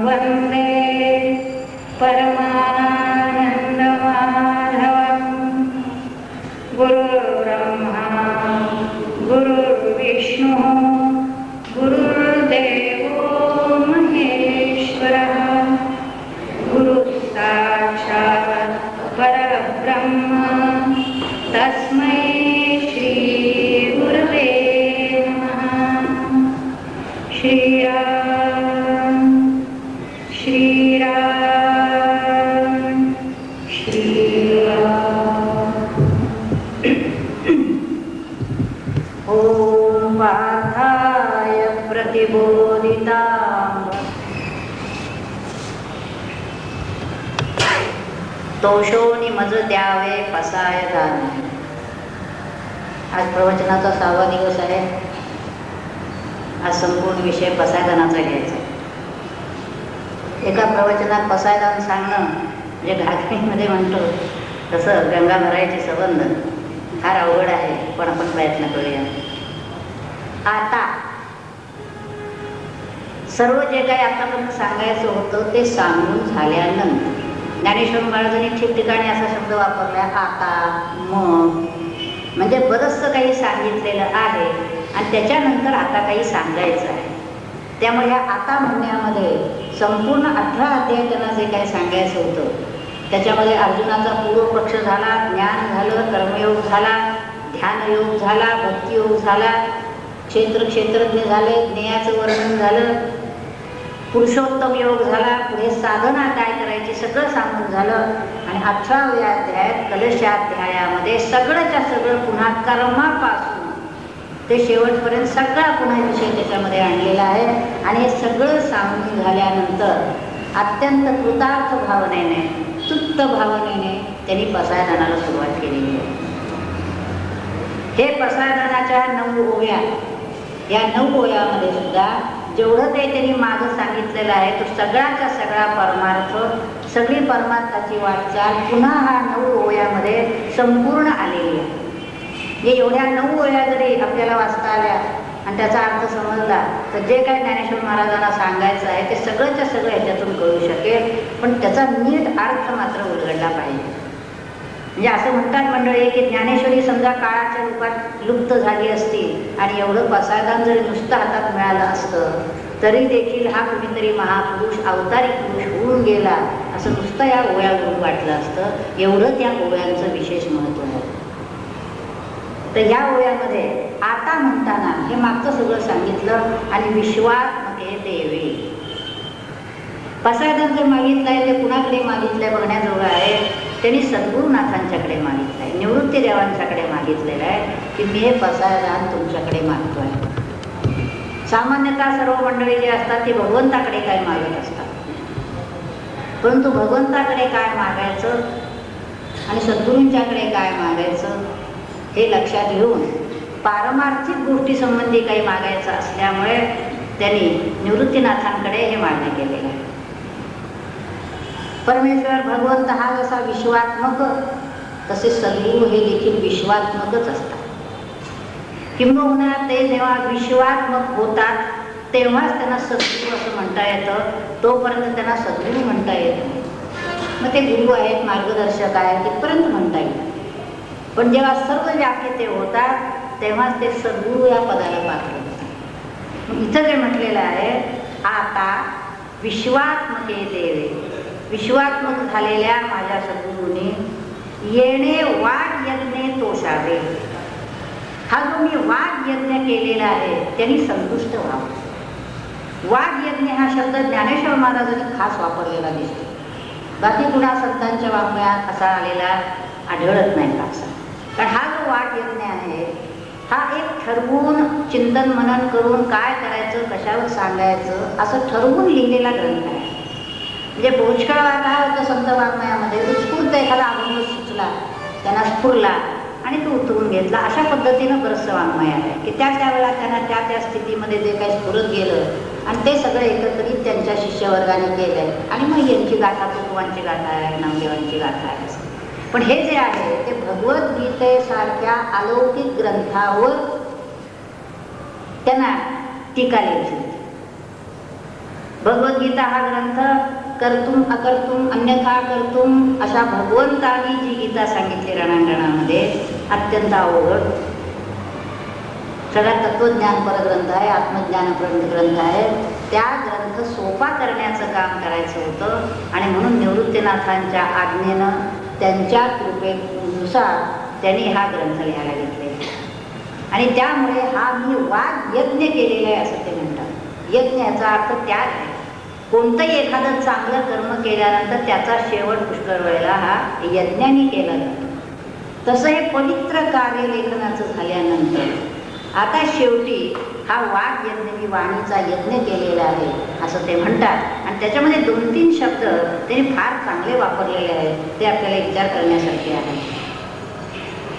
वन्दे परमानन्दमाधवं गुरुर्ब्रह्मा गुरुर्विष्णुः गुरुर्देवो महेश्वरः गुरुसाक्षात् परब्रह्म तस्मै श्री गुरवे नमः। श्रीराम श्रीराम श्रीराम। ॐ पार्थाय प्रतिबोधितां तोषोनी मज द्यावे पसाय दान। आज प्रवचनाचा 6वा दिवस आहे. आज संपूर्ण विषय पसायदानाचा घ्यायचा. एका प्रवचनात पसायदान सांगणं म्हणजे घागरीमध्ये म्हणतो तसं गंगा भरायचे संबंध फार अवघड आहे, पण आपण प्रयत्न करूया. आता सर्व जे काही आतापर्यंत सांगायचं होतं ते सांगून झाल्यानंतर ज्ञानेश्वर महाराजांनी ठिकठिकाणी असा शब्द वापरला, आता, मग, म्हणजे बरंचसं काही सांगितलेलं आहे आणि त्याच्यानंतर आता काही सांगायचं आहे. त्यामुळे ह्या आता म्हणण्यामध्ये संपूर्ण 18 अध्याय त्यांना जे काही सांगायचं होतं त्याच्यामध्ये अर्जुनाचा पूर्वपक्ष झाला, ज्ञान झालं, कर्मयोग झाला, ध्यानयोग झाला, भक्तियोग झाला, क्षेत्रज्ञ झाले, ज्ञेयाचं वर्णन झालं, पुरुषोत्तम योग झाला, पुढे साधना काय करायची सगळं सांगून झालं. आणि 18व्या अध्यायात कलशाध्यायामध्ये सगळंच्या सगळं पुन्हा कर्मापासून ते शेवटपर्यंत सगळा पुन्हा विषय त्याच्यामध्ये आणलेला आहे. आणि हे सगळं सांगून झाल्यानंतर अत्यंत कृतार्थ भावनेने, तृप्त भावनेने त्यांनी पसायदानाला सुरुवात केलेली आहे. हे पसायदानाच्या 9 ओव्या, या 9 ओव्यामध्ये सुद्धा जेवढं काही त्यांनी मागं सांगितलेलं आहे तो सगळ्याचा सगळा परमार्थ, सगळी परमार्थाची वाटचाल पुन्हा हा 9 ओव्यामध्ये संपूर्ण आलेली आहे. हे एवढ्या 9 ओव्या जरी आपल्याला वाचता आल्या आणि त्याचा अर्थ समजला तर जे काही ज्ञानेश्वर महाराजांना सांगायचं आहे ते सगळंच्या सगळं ह्याच्यातून कळू शकेल. पण त्याचा नीट अर्थ मात्र उलगडला पाहिजे. म्हणजे असं म्हणतात मंडळी की ज्ञानेश्वरी समजा काळाच्या रूपात लुप्त झाली असती आणि एवढं पसायदान जरी नुसतं हातात मिळालं असतं तरी देखील हा कुणीतरी महापुरुष, अवतारी पुरुष होऊन गेला असं नुसतं या ओव्यावरून वाटलं असतं. एवढं त्या ओव्यांचं विशेष महत्त्व आहे. तर या ओव्यामध्ये आता म्हणताना हे मागचं सगळं सांगितलं आणि विश्वात्मके देवी. पसायदान जे मागितलं आहे ते कुणाकडे मागितलंय बघण्याजोगं आहे. त्यांनी सद्गुरुनाथांच्याकडे मागितलं आहे, निवृत्तीदेवांच्याकडे मागितलेलं आहे की मी हे पसायदान तुमच्याकडे मागतोय. सामान्यतः सर्व मंडळी जे असतात ते भगवंताकडे काय मागत असतात, परंतु भगवंताकडे काय मागायचं आणि सद्गुरूंच्याकडे काय मागायचं हे लक्षात घेऊन पारमार्थिक गोष्टी संबंधी काही मागायचं असल्यामुळे त्यांनी निवृत्तीनाथांकडे हे मागणे केलेलं आहे. परमेश्वर भगवंत हा जसा विश्वात्मक तसे सद्गुरू हे देखील विश्वात्मकच असतात. किंबहुना ते जेव्हा विश्वात्मक होतात तेव्हाच त्यांना सद्गुरू असं म्हणता येतं, तोपर्यंत त्यांना सद्गुरू म्हणता येत नाही. मग ते गुरु आहेत, मार्गदर्शक आहेत तिथपर्यंत म्हणता येईल. पण जेव्हा सर्व व्याप्य ते होतात तेव्हाच ते सद्गुरू या पदाला पात्र होतात. इथं जे म्हटलेलं आहे आता विश्वात्मके देवे, विश्वात्मक झालेल्या माझ्या सद्गुरूने येणे वाद यज्ञे तोषावे. हा जो मी वाद यज्ञ केलेला आहे त्यांनी संतुष्ट व्हावं. वाद यज्ञ हा शब्द ज्ञानेश्वर महाराजांनी खास वापरलेला दिसतो. बाकी कुणा संतांच्या वाङ्मयात असा आलेला आढळत नाही फारसा. कारण हा जो वाद यज्ञ आहे हा एक ठरवून चिंतन मनन करून काय करायचं, कशावर सांगायचं असं ठरवून लिहिलेला ग्रंथ आहे. म्हणजे भोजकळ काय होतं संत वाङ्मयामध्ये, उत्स्फूर्त एखादा अभंग सुचला, त्यांना स्फुरला आणि तो उतरून घेतला. अशा पद्धतीनं बरंचसं वाङ्मय आहे की त्या वेळेला त्यांना त्या स्थितीमध्ये जे काही स्फुरत गेलं आणि ते सगळं एकत्रित त्यांच्या शिष्यवर्गाने केलंय. आणि मग यांची गाथा तुकोबांची गाथा आहे, नामदेवांची गाथा आहे. पण हे जे आहे ते भगवद्गीतेसारख्या अलौकिक ग्रंथावर त्यांना टीका लिहिली. भगवद्गीता हा ग्रंथ कर्तुम अकर्तुम अन्यथा कर्तुम अशा भगवंतांनी जी गीता सांगितली रणांगणामध्ये, अत्यंत अवघड, सगळा तत्वज्ञानपर ग्रंथ आहे, आत्मज्ञानपर ग्रंथ आहे. त्या ग्रंथ सोपा करण्याचं काम करायचं होतं आणि म्हणून निवृत्तीनाथांच्या आज्ञेनं, त्यांच्या कृपेनुसार त्यांनी हा ग्रंथ लिहायला घेतले. आणि त्यामुळे हा मी वाद यज्ञ केलेला आहे असं ते म्हणतात. यज्ञ याचा अर्थ त्याग आहे. कोणतंही एखादं चांगलं कर्म केल्यानंतर त्याचा शेवट पुष्कळ वेळेला हा यज्ञाने केला जातो. तसं हे पवित्र कार्य लेखनाचं झाल्यानंतर आता शेवटी हा वाद यज्ञ, मी वाणीचा यज्ञ केलेला आहे असं ते म्हणतात. आणि त्याच्यामध्ये 2-3 शब्द त्यांनी फार चांगले वापरलेले आहेत, ते आपल्याला विचार करण्यासारखे आहे.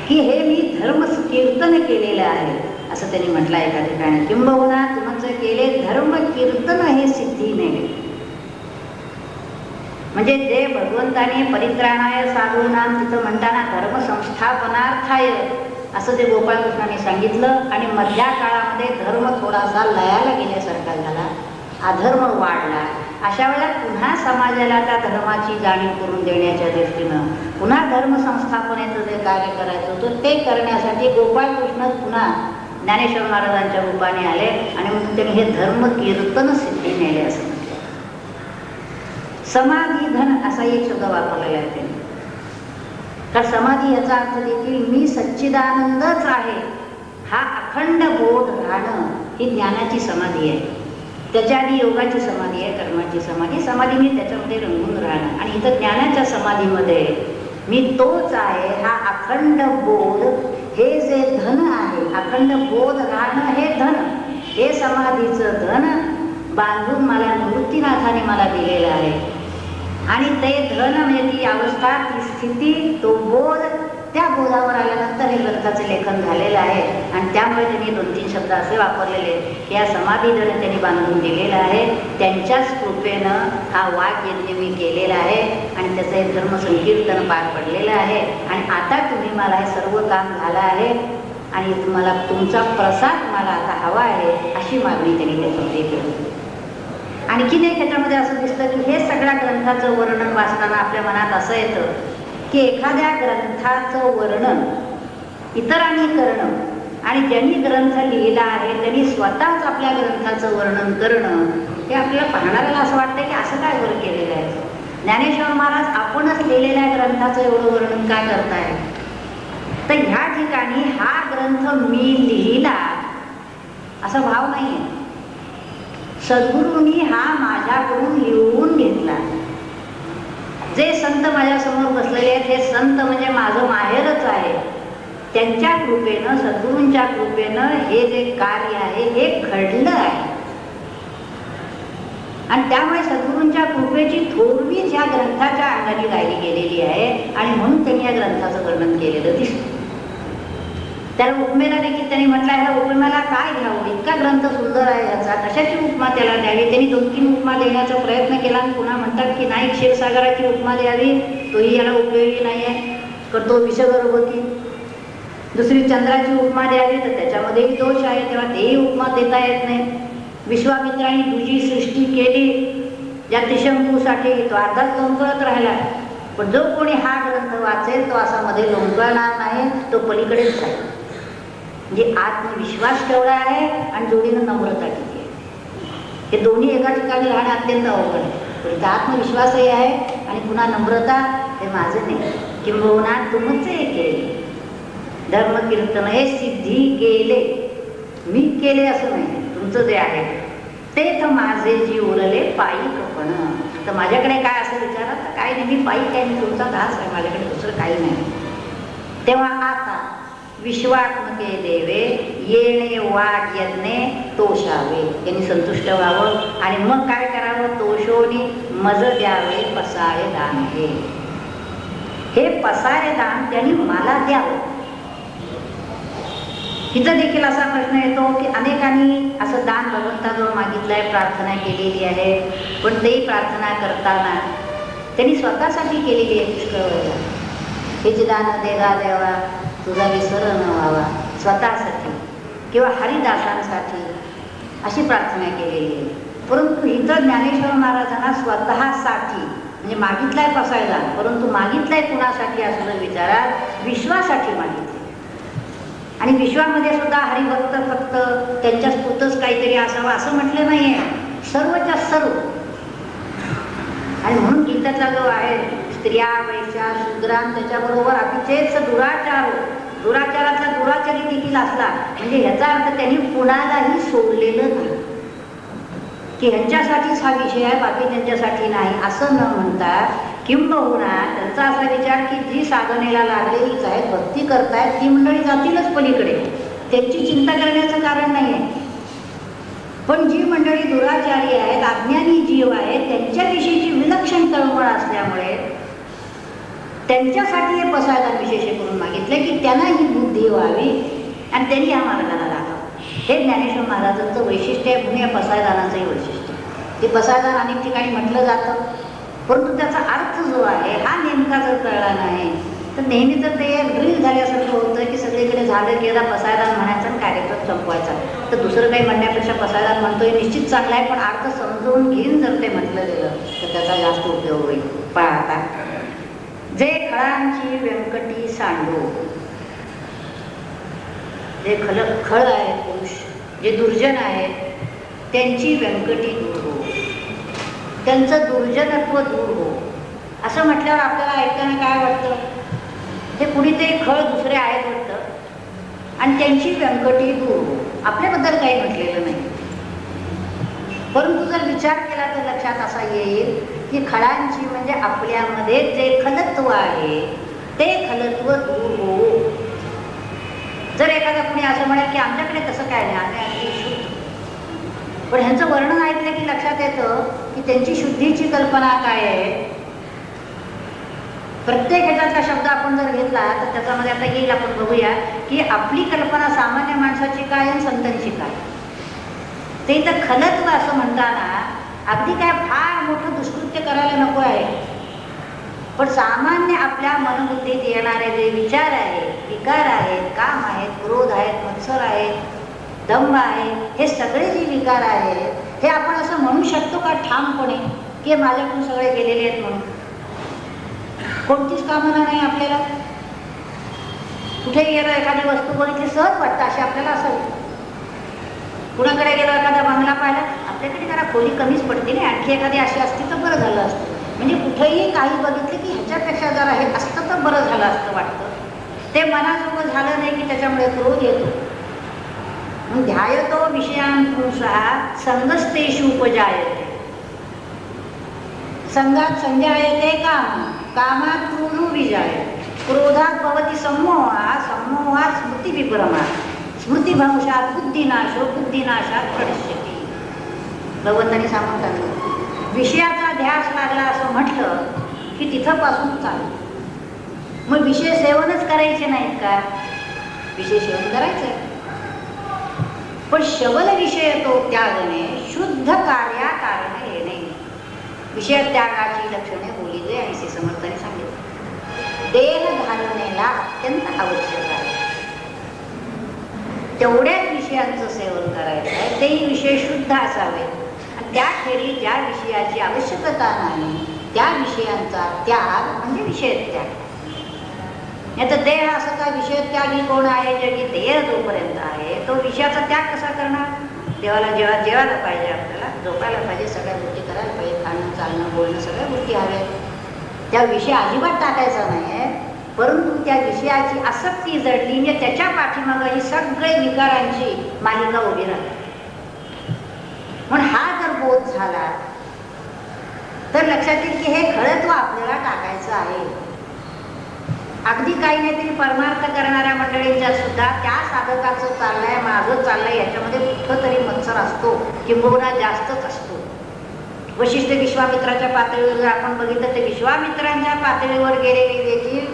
की हे मी धर्म कीर्तन केलेलं आहे असं त्यांनी म्हटलं एका ठिकाणी. किंबहुना तुमचं केले धर्म कीर्तन हे सिद्धी नाही. म्हणजे जे भगवंताने परित्राणाय साधूनाम तिथं म्हणताना धर्म संस्थापनार्थाय असं ते गोपाळकृष्णाने सांगितलं. आणि मधल्या काळामध्ये धर्म थोडासा लयाला गेल्यासारखा झाला, अधर्म वाढला. अशा वेळेला पुन्हा समाजाला त्या धर्माची जाणीव करून देण्याच्या दृष्टीनं पुन्हा धर्म संस्थापनेचं जे कार्य करायचं होतं ते करण्यासाठी गोपाळकृष्ण पुन्हा ज्ञानेश्वर महाराजांच्या रूपाने आले आणि म्हणून त्यांनी हे धर्म कीर्तन सिद्धी नेले असं म्हटलं. समाधीधन असा एक शब्द वापरलेला आहे त्यांनी. तर समाधी याचा अर्थ देखील मी सच्चिदानंदच आहे हा अखंड बोध राहणं ही ज्ञानाची समाधी आहे. त्याच्या आधी योगाची समाधी आहे, कर्माची समाधी. समाधी मी त्याच्यामध्ये रंगून राहणं. आणि इथं ज्ञानाच्या समाधीमध्ये मी तोच आहे हा अखंड बोध, हे जे धन आहे, अखंड बोध राहणं हे धन, हे समाधीचं धन बांधून मला निवृत्तीनाथाने मला दिलेलं आहे. आणि ते धन म्हणजे ती अवस्था, ती स्थिती, तो बोध, त्या बोधावर आल्यानंतर हे ग्रंथाचं लेखन झालेलं आहे. आणि त्यामुळे त्यांनी 2-3 शब्द असे वापरलेले की या समाधीधन त्यांनी बांधून दिलेलं आहे. त्यांच्याच कृपेनं हा वाद यज्ञ मी केलेला आहे आणि त्याचं एक धर्म संकीर्तन पार पडलेलं आहे. आणि आता तुम्ही मला हे सर्व काम झालं आहे आणि तुम्हाला तुमचा प्रसाद मला आता हवा आहे अशी मागणी त्यांनी त्याच्यामध्ये केली. आणखीन एक ह्याच्यामध्ये असं दिसतं की हे सगळ्या ग्रंथाचं वर्णन वाचताना आपल्या मनात असं येतं की एखाद्या ग्रंथाचं वर्णन इतरांनी करणं आणि ज्यांनी ग्रंथ लिहिला आहे त्यांनी स्वतःच आपल्या ग्रंथाचं वर्णन करणं, हे आपल्याला पाहणाऱ्याला असं वाटतं की असं काय बरं केलेलं आहे. ज्ञानेश्वर महाराज आपणच लिहिलेल्या ग्रंथाचं एवढं वर्णन का करताय. तर ह्या ठिकाणी हा ग्रंथ मी लिहिला असा भाव नाही आहे. सद्गुरूंनी हा माझ्याकडून लिहून घेतला. जे संत माझ्यासमोर बसलेले आहेत हे संत म्हणजे माझं माहेरच आहे. त्यांच्या कृपेनं, सद्गुरूंच्या कृपेनं हे जे कार्य आहे हे घडलं आहे. आणि त्यामुळे सद्गुरूंच्या कृपेची थोडवीच ह्या ग्रंथाच्या अंगाने गायली गेलेली आहे आणि म्हणून त्यांनी या ग्रंथाचं वर्णन केलेलं दिसतं. त्याला उपमेला देखील त्यांनी म्हटलं ह्या उपमेला काय घ्यावं, इतका ग्रंथ सुंदर आहे याचा, कशाची उपमा त्याला द्यावी. त्यांनी 2-3 उपमा देण्याचा प्रयत्न केला आणि पुन्हा म्हणतात की नाही, क्षीरसागराची उपमा द्यावी, तोही याला उपयोगी नाही आहे, तर तो विषगर्भवती. दुसरी चंद्राची उपमा द्यावी तर त्याच्यामध्येही दोष आहे, तेव्हा तेही उपमा देता येत नाही. विश्वामित्रांनी तुझी सृष्टी केली ज्या त्रिशंकूसाठी, तो अर्धाच लोंबकळत राहिला. पण जो कोणी हा ग्रंथ वाचेल तो असा मध्ये लोंबकळणार नाही, तो पलीकडेच जाईल. म्हणजे आत्मविश्वास केवढा आहे आणि जोडीनं नम्रता किती आहे. हे दोन्ही एका ठिकाणी राहणं अत्यंत अवघड आहे. पण आत्मविश्वासही आहे आणि पुन्हा नम्रता, हे माझं नाही, किंबहुना तुमचे केले धर्म कीर्तन हे सिद्धी केले, मी केले असं नाही, तुमचं जे आहे ते तर माझे जी उरले पायीकपण. तर माझ्याकडे काय असं विचारा तर काय नाही, मी पायी काय, मी तुमचा दास आहे, माझ्याकडे दुसरं काही नाही. तेव्हा आता विश्वात्मके देवे येणे वाट यज्ञे तोषावे, त्यांनी संतुष्ट व्हावं आणि मग काय करावं, तोषोनी मज द्यावे पसारे दान. हे पसारे दान त्यांनी मला द्यावं. इथं देखील असा प्रश्न येतो की अनेकांनी असं दान भगवंताजवळ मागितलं आहे, प्रार्थना केलेली आहे, पण तेही प्रार्थना करताना त्यांनी स्वतःसाठी केलेली आहे. पुष्कळ हेच दान देगा देवा तुझा विसर न व्हावा, स्वतःसाठी किंवा हरिदासांसाठी अशी प्रार्थना केलेली आहे. परंतु इथं ज्ञानेश्वर महाराजांना स्वतःसाठी म्हणजे मागितलाय पसायदान, परंतु मागितलाय कुणासाठी असं जर विचाराल, विश्वासाठी मागितलं. आणि विश्वामध्ये सुद्धा हरिभक्त फक्त त्यांच्या स्तुतच काहीतरी असावं असं म्हटलं नाहीये, सर्वच्या सर्व. आणि म्हणून गीतातला जो आहे स्त्रिया वैश्या शूद्रान त्याच्याबरोबर अतिशयच दुराचारातला दुराचारी देखील असला, म्हणजे ह्याचा अर्थ त्यांनी कुणालाही सोडलेलं नाही की ह्यांच्यासाठीच हा विषय आहे बाकी त्यांच्यासाठी नाही असं न म्हणता, किंबहुना त्यांचा असा विचार की जी साधनेला लागलेलीच आहेत, भक्ती करतायत ती मंडळी जातीलच पलीकडे, त्यांची चिंता करण्याचं कारण नाही आहे. पण जी मंडळी दुराचारी आहेत, अज्ञानी जीव आहेत, त्यांच्याविषयीची विलक्षण तळमळ असल्यामुळे त्यांच्यासाठी हे पसायदान विशेष करून मागितले की त्यांना ही बुद्धी व्हावी आणि त्यांनी या मार्गाला लागावं. हे ज्ञानेश्वर महाराजांचं वैशिष्ट्य आहे, म्हणून या पसायदानाचंही वैशिष्ट्य. ते पसायदान अनेक ठिकाणी म्हटलं जातं, परंतु त्याचा अर्थ जो आहे हा नेमका जर कळला नाही तर नेहमी तर ते ड्रिल झाल्यासारखं होतं की सगळीकडे झालं की याला पसायदान म्हणायचं आणि कार्यक्रम संपवायचा. तर दुसरं काही म्हणण्यापेक्षा पसायदान म्हणतोय निश्चित चांगला आहे, पण अर्थ समजून घेऊन जर ते म्हटलं गेलं तर त्याचा जास्त उपयोग होईल. पाहता जे खळांची व्यंकटी सांडो, जे खळ आहेत पुरुष, जे दुर्जन आहेत त्यांची व्यंकटी दूर हो, त्यांचं दुर्जनत्व दूर हो. असं म्हटल्यावर आपल्याला ऐकताना काय वाटतं, हे कुणीतरी खळ दुसरे आहेत वाटतं आणि त्यांची व्यंकटी दूर हो. आपल्याबद्दल काही म्हटलेलं नाही, परंतु जर विचार केला तर लक्षात असा येईल की खळांची म्हणजे आपल्यामध्ये जे खलत्व आहे ते खलत्व दूर हो. जर एखादा कुणी असं म्हणेल की आमच्याकडे तसं काय नाही, आम्ही अगदी शुद्ध, पण ह्यांचं वर्णन ऐकलं की लक्षात येतं की त्यांची शुद्धीची कल्पना काय आहे. प्रत्येक ह्याच्यातला शब्द आपण जर घेतला तर त्याच्यामध्ये आता येईल, आपण बघूया की आपली कल्पना सामान्य माणसाची काय आणि संतांची काय. ते तर खलत्व असं म्हणताना अगदी काय फार मोठं दुष्कृत्य करायला नको आहे, पण सामान्य आपल्या मनबुद्धीत येणारे जे विचार आहेत, विकार आहेत, काम आहेत, क्रोध आहेत, मत्सर आहेत, दंभ आहे, हे सगळे जे विकार आहेत हे आपण असं म्हणू शकतो का ठामपणे की माझ्याकडून सगळे गेलेले आहेत म्हणून. कोणतीच कामना नाही आपल्याला. कुठेही गेलो एखादी वस्तू बघितली सहज वाटतं अशी आपल्याला असावी. कुणाकडे गेलो एखादा बंगला पाहिला, आपल्याकडे जरा खोली कमीच पडते नाही, आणखी एखादी अशी असती तर बरं झालं असतं. म्हणजे कुठेही काही बघितलं की ह्याच्यापेक्षा जरा हे असतं तर बरं झालं असतं वाटतं. ते मनाजोगं झालं नाही की त्याच्यामुळे क्रोध येतो. मग ध्यायतो विषयांपुंसः संगस्तेषु उपजायते, संगात संजायते काम, कामात क्रोधो विजायते, क्रोधात भवति सम्मोहः, सम्मोहात स्मृतिविभ्रमः, स्मृतिभंशात बुद्धिनाशो, बुद्धिनाशात प्रणश्यति. भगवंतांनी सांगतात विषयाचा ध्यास लागला असं म्हटलं की तिथं पासून चालू. मग विषय सेवनच करायचे नाहीत का, विषय सेवन करायचंय, पण शबल विषय तो त्यागणे शुद्ध कार्याकारणे येणे. विषय त्यागाची लक्षणे बोलिले आणि श्री समर्थांनी सांगितलं. देह धारणेला अत्यंत आवश्यक आहे, तेवढ्याच विषयांचं सेवन करायचं आहे, तेही विषय शुद्ध असावे. आणि त्या खेळी ज्या विषयाची आवश्यकता नाही त्या विषयांचा त्याग म्हणजे विषय त्याग. नाही तर देह असं काय विषय त्यागी कोण आहे, जगी देह जोपर्यंत आहे तो विषयाचा त्याग कसा करणार. देवाला जेवायला पाहिजे, आपल्याला झोपायला पाहिजे, सगळ्या गोष्टी करायला पाहिजे, खाणं चालणं बोलणं सगळ्या गोष्टी हव्यात. त्या विषय अजिबात टाकायचा नाही आहे, परंतु त्या विषयाची आसक्ती जडली म्हणजे त्याच्या पाठीमागं ही सगळे विकारांची मालिका उभी राहते. म्हणून हा जर बोध झाला तर लक्षात येईल की हे खळत्व आपल्याला टाकायचं आहे. अगदी काही नाही तरी परमार्थ करणाऱ्या मंडळींच्या सुद्धा त्या साधकाचं चाललंय, माझं चाललंय याच्यामध्ये कुठं तरी मत्सर असतो, किंबहुना जास्तच असतो. वशिष्ठ विश्वामित्राच्या पातळीवर जर आपण बघितलं तर विश्वामित्रांच्या पातळीवर गेलेली देखील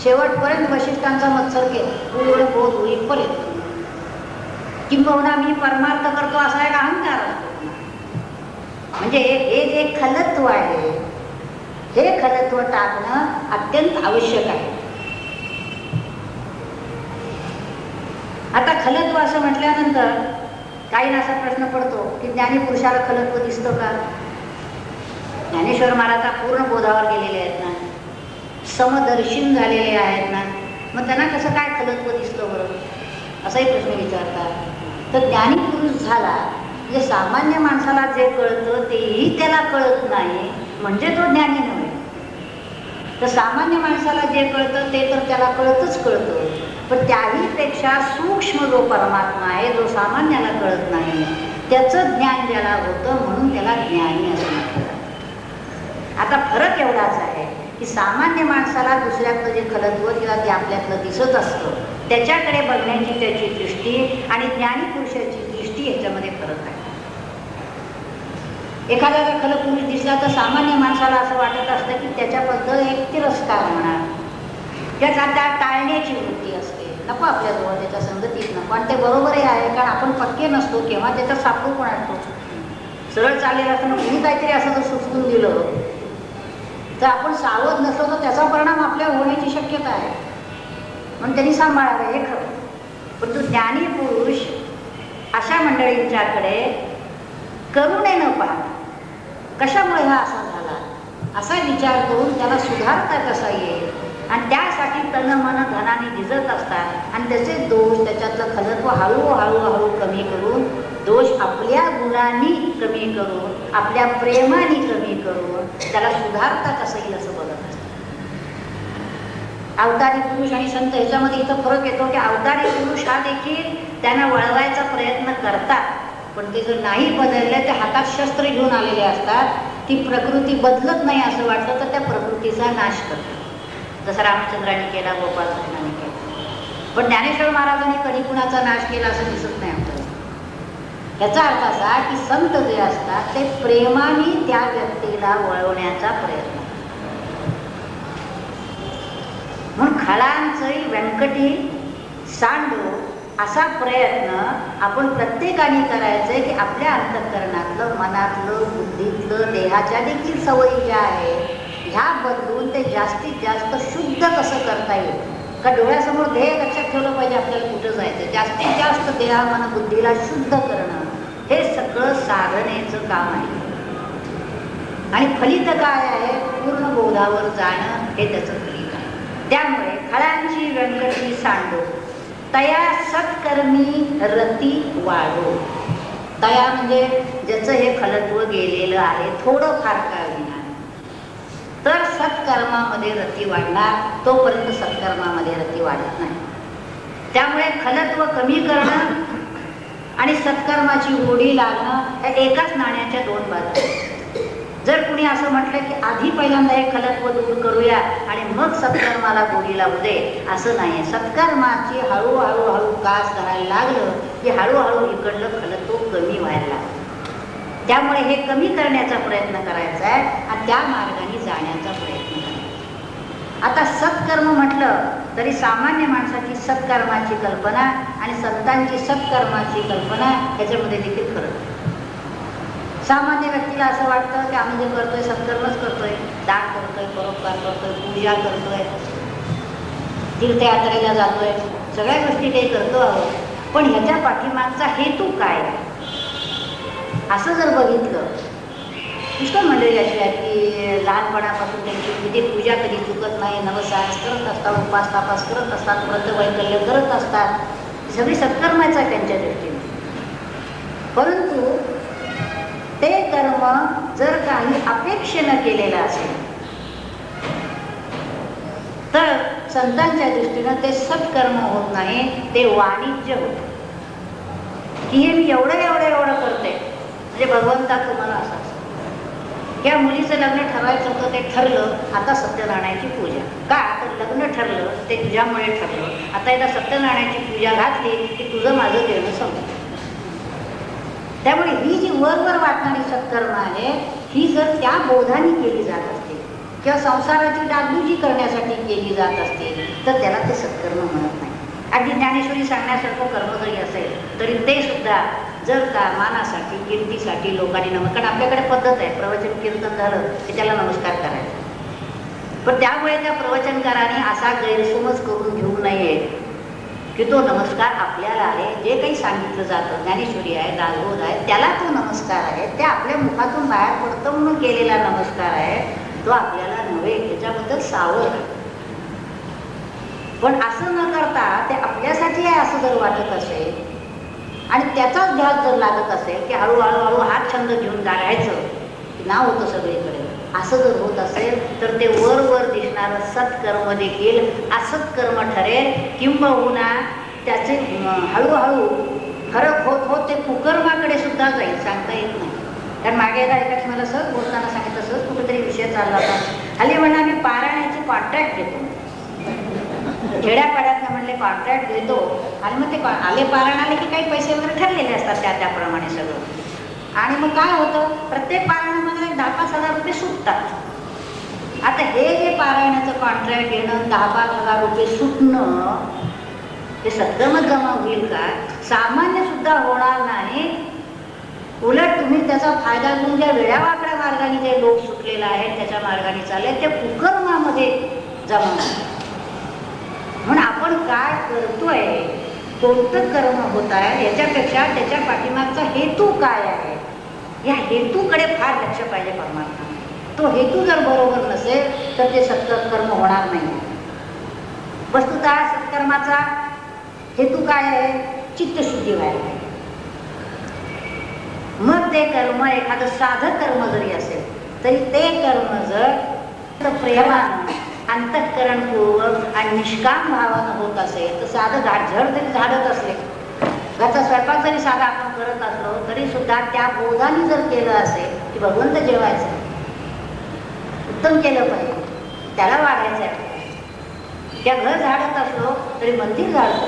शेवटपर्यंत वशिष्ठांचा मत्सर केला, पूर्ण बोध होईपर्यंत. किंबहुना मी परमार्थ करतो असा एक अहंकार असतो. म्हणजे हे जे खलत्व आहे हे खलत्व टाकणं अत्यंत आवश्यक आहे. आता खलत्व असं म्हटल्यानंतर काहींना असा प्रश्न पडतो की ज्ञानी पुरुषाला खलत्व दिसतं का? ज्ञानेश्वर महाराज पूर्ण बोधावर गेलेले आहेत ना, समदर्शीन झालेले आहेत ना, मग त्यांना कसं काय खलत्व दिसतं बरं, असाही प्रश्न विचारतात. तर ज्ञानी पुरुष झाला म्हणजे सामान्य माणसाला जे कळतं तेही त्याला कळत नाही म्हणजे तो ज्ञानी नव्हे. तर सामान्य माणसाला जे कळतं ते तर त्याला कळतच कळतं, पण त्याहीपेक्षा सूक्ष्म जो परमात्मा आहे, जो सामान्याला कळत नाही, त्याचं ज्ञान ज्याला होतं म्हणून त्याला ज्ञानी असं म्हटलं जातं. आता फरक एवढाच आहे की सामान्य माणसाला दुसऱ्यातलं जे खलत्व किंवा ते आपल्यातलं दिसत असतं त्याच्याकडे बघण्याची त्याची दृष्टी आणि ज्ञानी पुरुषाची दृष्टी याच्यामध्ये फरक आहे. एखाद्याचा खल पुरुष दिसला तर सामान्य माणसाला असं वाटत असतं की त्याच्याबद्दल एक तिरस्कार म्हणा किंवा त्या टाळण्याची वृत्ती असते, नको आपल्याजवळ त्याच्या संगतीत नको, आणि ते बरोबरही आहे कारण आपण पक्के नसतो केव्हा त्याचा सापडू पण असतो. सरळ चाललेलं असताना कुणी काहीतरी असं जर सुचवून दिलं तर आपण सावध नसलो तर त्याचा परिणाम आपल्यावर होण्याची शक्यता आहे, म्हणून त्यांनी सांभाळावं हे खरं. पण तो ज्ञानी पुरुष अशा मंडळींच्याकडे करुणे न पाहता कशामुळे हा असा झाला असा विचार करून त्याला सुधारता कसा येईल आणि त्यासाठी तन मन धनाने झिजत असतात आणि त्याचे दोष त्याच्यातलं खलत्व हळूहळू कमी करून, दोष आपल्या गुणांनी कमी करून, आपल्या प्रेमाने कमी करून त्याला सुधारता कसं येईल असं बघत असतात. अवतारी पुरुष आणि संत ह्याच्यामध्ये इथं फरक येतो की अवतारी पुरुष हा देखील त्यांना वळवायचा प्रयत्न करतात, पण ते जर नाही बदलले ते हातात शस्त्र घेऊन आलेले असतात, ती प्रकृती बदलत नाही असं वाटतं तर त्या प्रकृतीचा नाश करतात, जसं रामचंद्राने केला, गोपाळकृष्णाने केला. पण ज्ञानेश्वर महाराजांनी कधी कुणाचा नाश केला असं दिसत नाही आपल्याला. याचा अर्थ असा की संत जे असतात ते प्रेमाने त्या व्यक्तीला वळवण्याचा प्रयत्न, म्हणून खळांचही व्यंकटी सांडो असा प्रयत्न आपण प्रत्येकाने करायचा आहे की आपल्या अंतःकरणातलं, मनातलं, बुद्धीतलं, देहाच्या देखील सवयी ज्या आहेत ह्या बदलून ते जास्तीत जास्त शुद्ध कसं करता येईल. का डोळ्यासमोर ध्येय लक्षात ठेवलं पाहिजे आपल्याला कुठं जायचं, जास्तीत जास्त देहा मन बुद्धीला शुद्ध करणं हे सगळं साधनेचं काम आहे. आणि फलित काय आहे, पूर्ण बोधावर जाणं हे त्याचं फलित आहे. त्यामुळे खळांची व्यंकटी सांडो तया सत्कर्मी रती वाढो. तया म्हणजे ज्याचं हे खलत्व गेलेलं आहे थोडं फार का विना, तर सत्कर्मामध्ये रती वाढणार, तोपर्यंत सत्कर्मामध्ये रती वाढत नाही. त्यामुळे खलत्व कमी करणं आणि सत्कर्माची गोडी लागणं या एकाच नाण्याच्या दोन बाजू. जर कुणी असं म्हटलं की आधी पहिल्यांदा हे खलत्व दूर करूया आणि मग सत्कर्माला गोडी लावू दे, असं नाही. सत्कर्माची हळूहळू कास धरायला लागलं की हळूहळू इकडलं खलत्व कमी व्हायला लागलं. त्यामुळे हे कमी करण्याचा प्रयत्न करायचा आहे आणि त्या मार्गाने जाण्याचा प्रयत्न करायचा. आता सत्कर्म म्हटलं तरी सामान्य माणसाची सत्कर्माची कल्पना आणि संतांची सत्कर्माची कल्पना ह्याच्यामध्ये देखील फरक. सामान्य व्यक्तीला असं वाटतं की आम्ही जे करतोय सत्कर्मच करतोय, दान करतोय, परोपकार करतोय, पूजा करतोय, तीर्थयात्रेला जातोय, सगळ्या गोष्टी काही करतो आहोत, पण ह्याच्या पाठीमागचा हेतू काय असं जर बघितलं, पुष्कळ मंडळी अशी आहे की लहानपणापासून त्यांची विधी पूजा कधी चुकत नाही, नवसास करत असतात, उपास तापास करत असतात, व्रत वैकल्य करत असतात, सगळी सत्कर्माच आहे त्यांच्या दृष्टीने. परंतु ते कर्म जर काही अपेक्षेनं केलेलं असेल तर संतांच्या दृष्टीनं ते सत्कर्म होत नाही, ते वाणिज्य होतं. की हे मी एवढं करते म्हणजे भगवंताचं मला असं असं. या मुलीचं लग्न ठरवायचं होतं, ते ठरलं, आता सत्यनारायणाची पूजा. का तर लग्न ठरलं ते तुझ्यामुळे ठरलं, आता एकदा सत्यनारायणाची पूजा घातली की तुझं माझं देणं संपलं. त्यामुळे ही जी वरवर वाटणारी सत्कर्म आहे ही जर त्या बोधाने केली जात असते किंवा संसाराची डागडुजी करण्यासाठी केली जात असते तर त्याला ते सत्कर्म म्हणत नाही. अगदी ज्ञानेश्वरी सांगण्यासारखं कर्म जरी असेल तरी ते सुद्धा जर का मानासाठी, कीर्तीसाठी लोकांनी कारण आपल्याकडे पद्धत आहे, प्रवचन कीर्तन झालं की त्याला नमस्कार करायचा. पण त्यामुळे त्या प्रवचनकाराने असा गैरसमज करून घेऊ नये की तो नमस्कार आपल्याला आहे. जे काही सांगितलं जातं, ज्ञानेश्वरी आहे, दासबोध आहे, त्याला तो नमस्कार आहे. ते आपल्या मुखातून बाहेर पडतं म्हणून केलेला नमस्कार आहे. तो आपल्याला नव्हे, त्याच्याबद्दल सावध आहे. पण असं न करता ते आपल्यासाठी आहे असं जर वाटत असेल आणि त्याचाच ध्यास जर लागत असेल की हळूहळू हात छंद घेऊन जायचं, नाव होतं सगळीकडे, असं जर होत असेल तर ते वर दिसणारं सत्कर्म देखील असत्कर्म ठरेल. किंबहुना त्याचे हळूहळू फरक होत होत ते कुकर्माकडे सुद्धा जाईल, सांगता येत नाही. कारण मागे एका मला सहज बोलताना सांगितलं, सहज कुठेतरी विषय चालला होता. हल्ली म्हणा मी पारायणाचे कॉन्ट्रॅक्ट घेतो, खेड्यापाड्यात म्हणले कॉन्ट्रॅक्ट घेतो आणि मग ते आले पारायण आले की काही पैसे वगैरे ठरलेले असतात त्याप्रमाणे सगळं. आणि मग काय होतं, प्रत्येक पारायणामध्ये 10-5 हजार रुपये सुटतात. आता हे जे पारायणाचं कॉन्ट्रॅक्ट घेणं, 10-5 हजार रुपये सुटणं, हे सत्कर्मात जमा होईल का? सामान्य सुद्धा होणार नाही. उलट तुम्ही त्याचा फायदा घेऊन ज्या वेड्यावाकड्या मार्गाने जे लोक सुटलेला आहे त्याच्या मार्गाने चालले ते कुकर्मामध्ये जमा होतात. म्हणून आपण काय करतोय, कोणतं कर्म होत आहे, याच्यापेक्षा त्याच्या पाठीमागचा हेतू काय आहे, या हेतूकडे फार लक्ष पाहिजे परमात्मा. तो हेतू जर बरोबर नसेल तर ते सत्कर्म होणार नाही. वस्तुतः सत्कर्माचा हेतू काय आहे? चित्तशुद्धी व्हायला. मग ते कर्म एखादं साधक कर्म जरी असेल तरी ते कर्म जर प्रेमानं, अंतःकरणपूर्वक आणि निष्काम भावानं होत असेल तर साधं झड जरी झाडत असले, घरचा स्वयंपाक जरी साधा आपण करत असलो तरी सुद्धा त्या बोधाने जर केलं असेल की भगवंत जेवायचं, उत्तम केलं पाहिजे, त्याला वाढायचं आहे. त्या घर झाडत असलो तरी मंदिर झाडतो,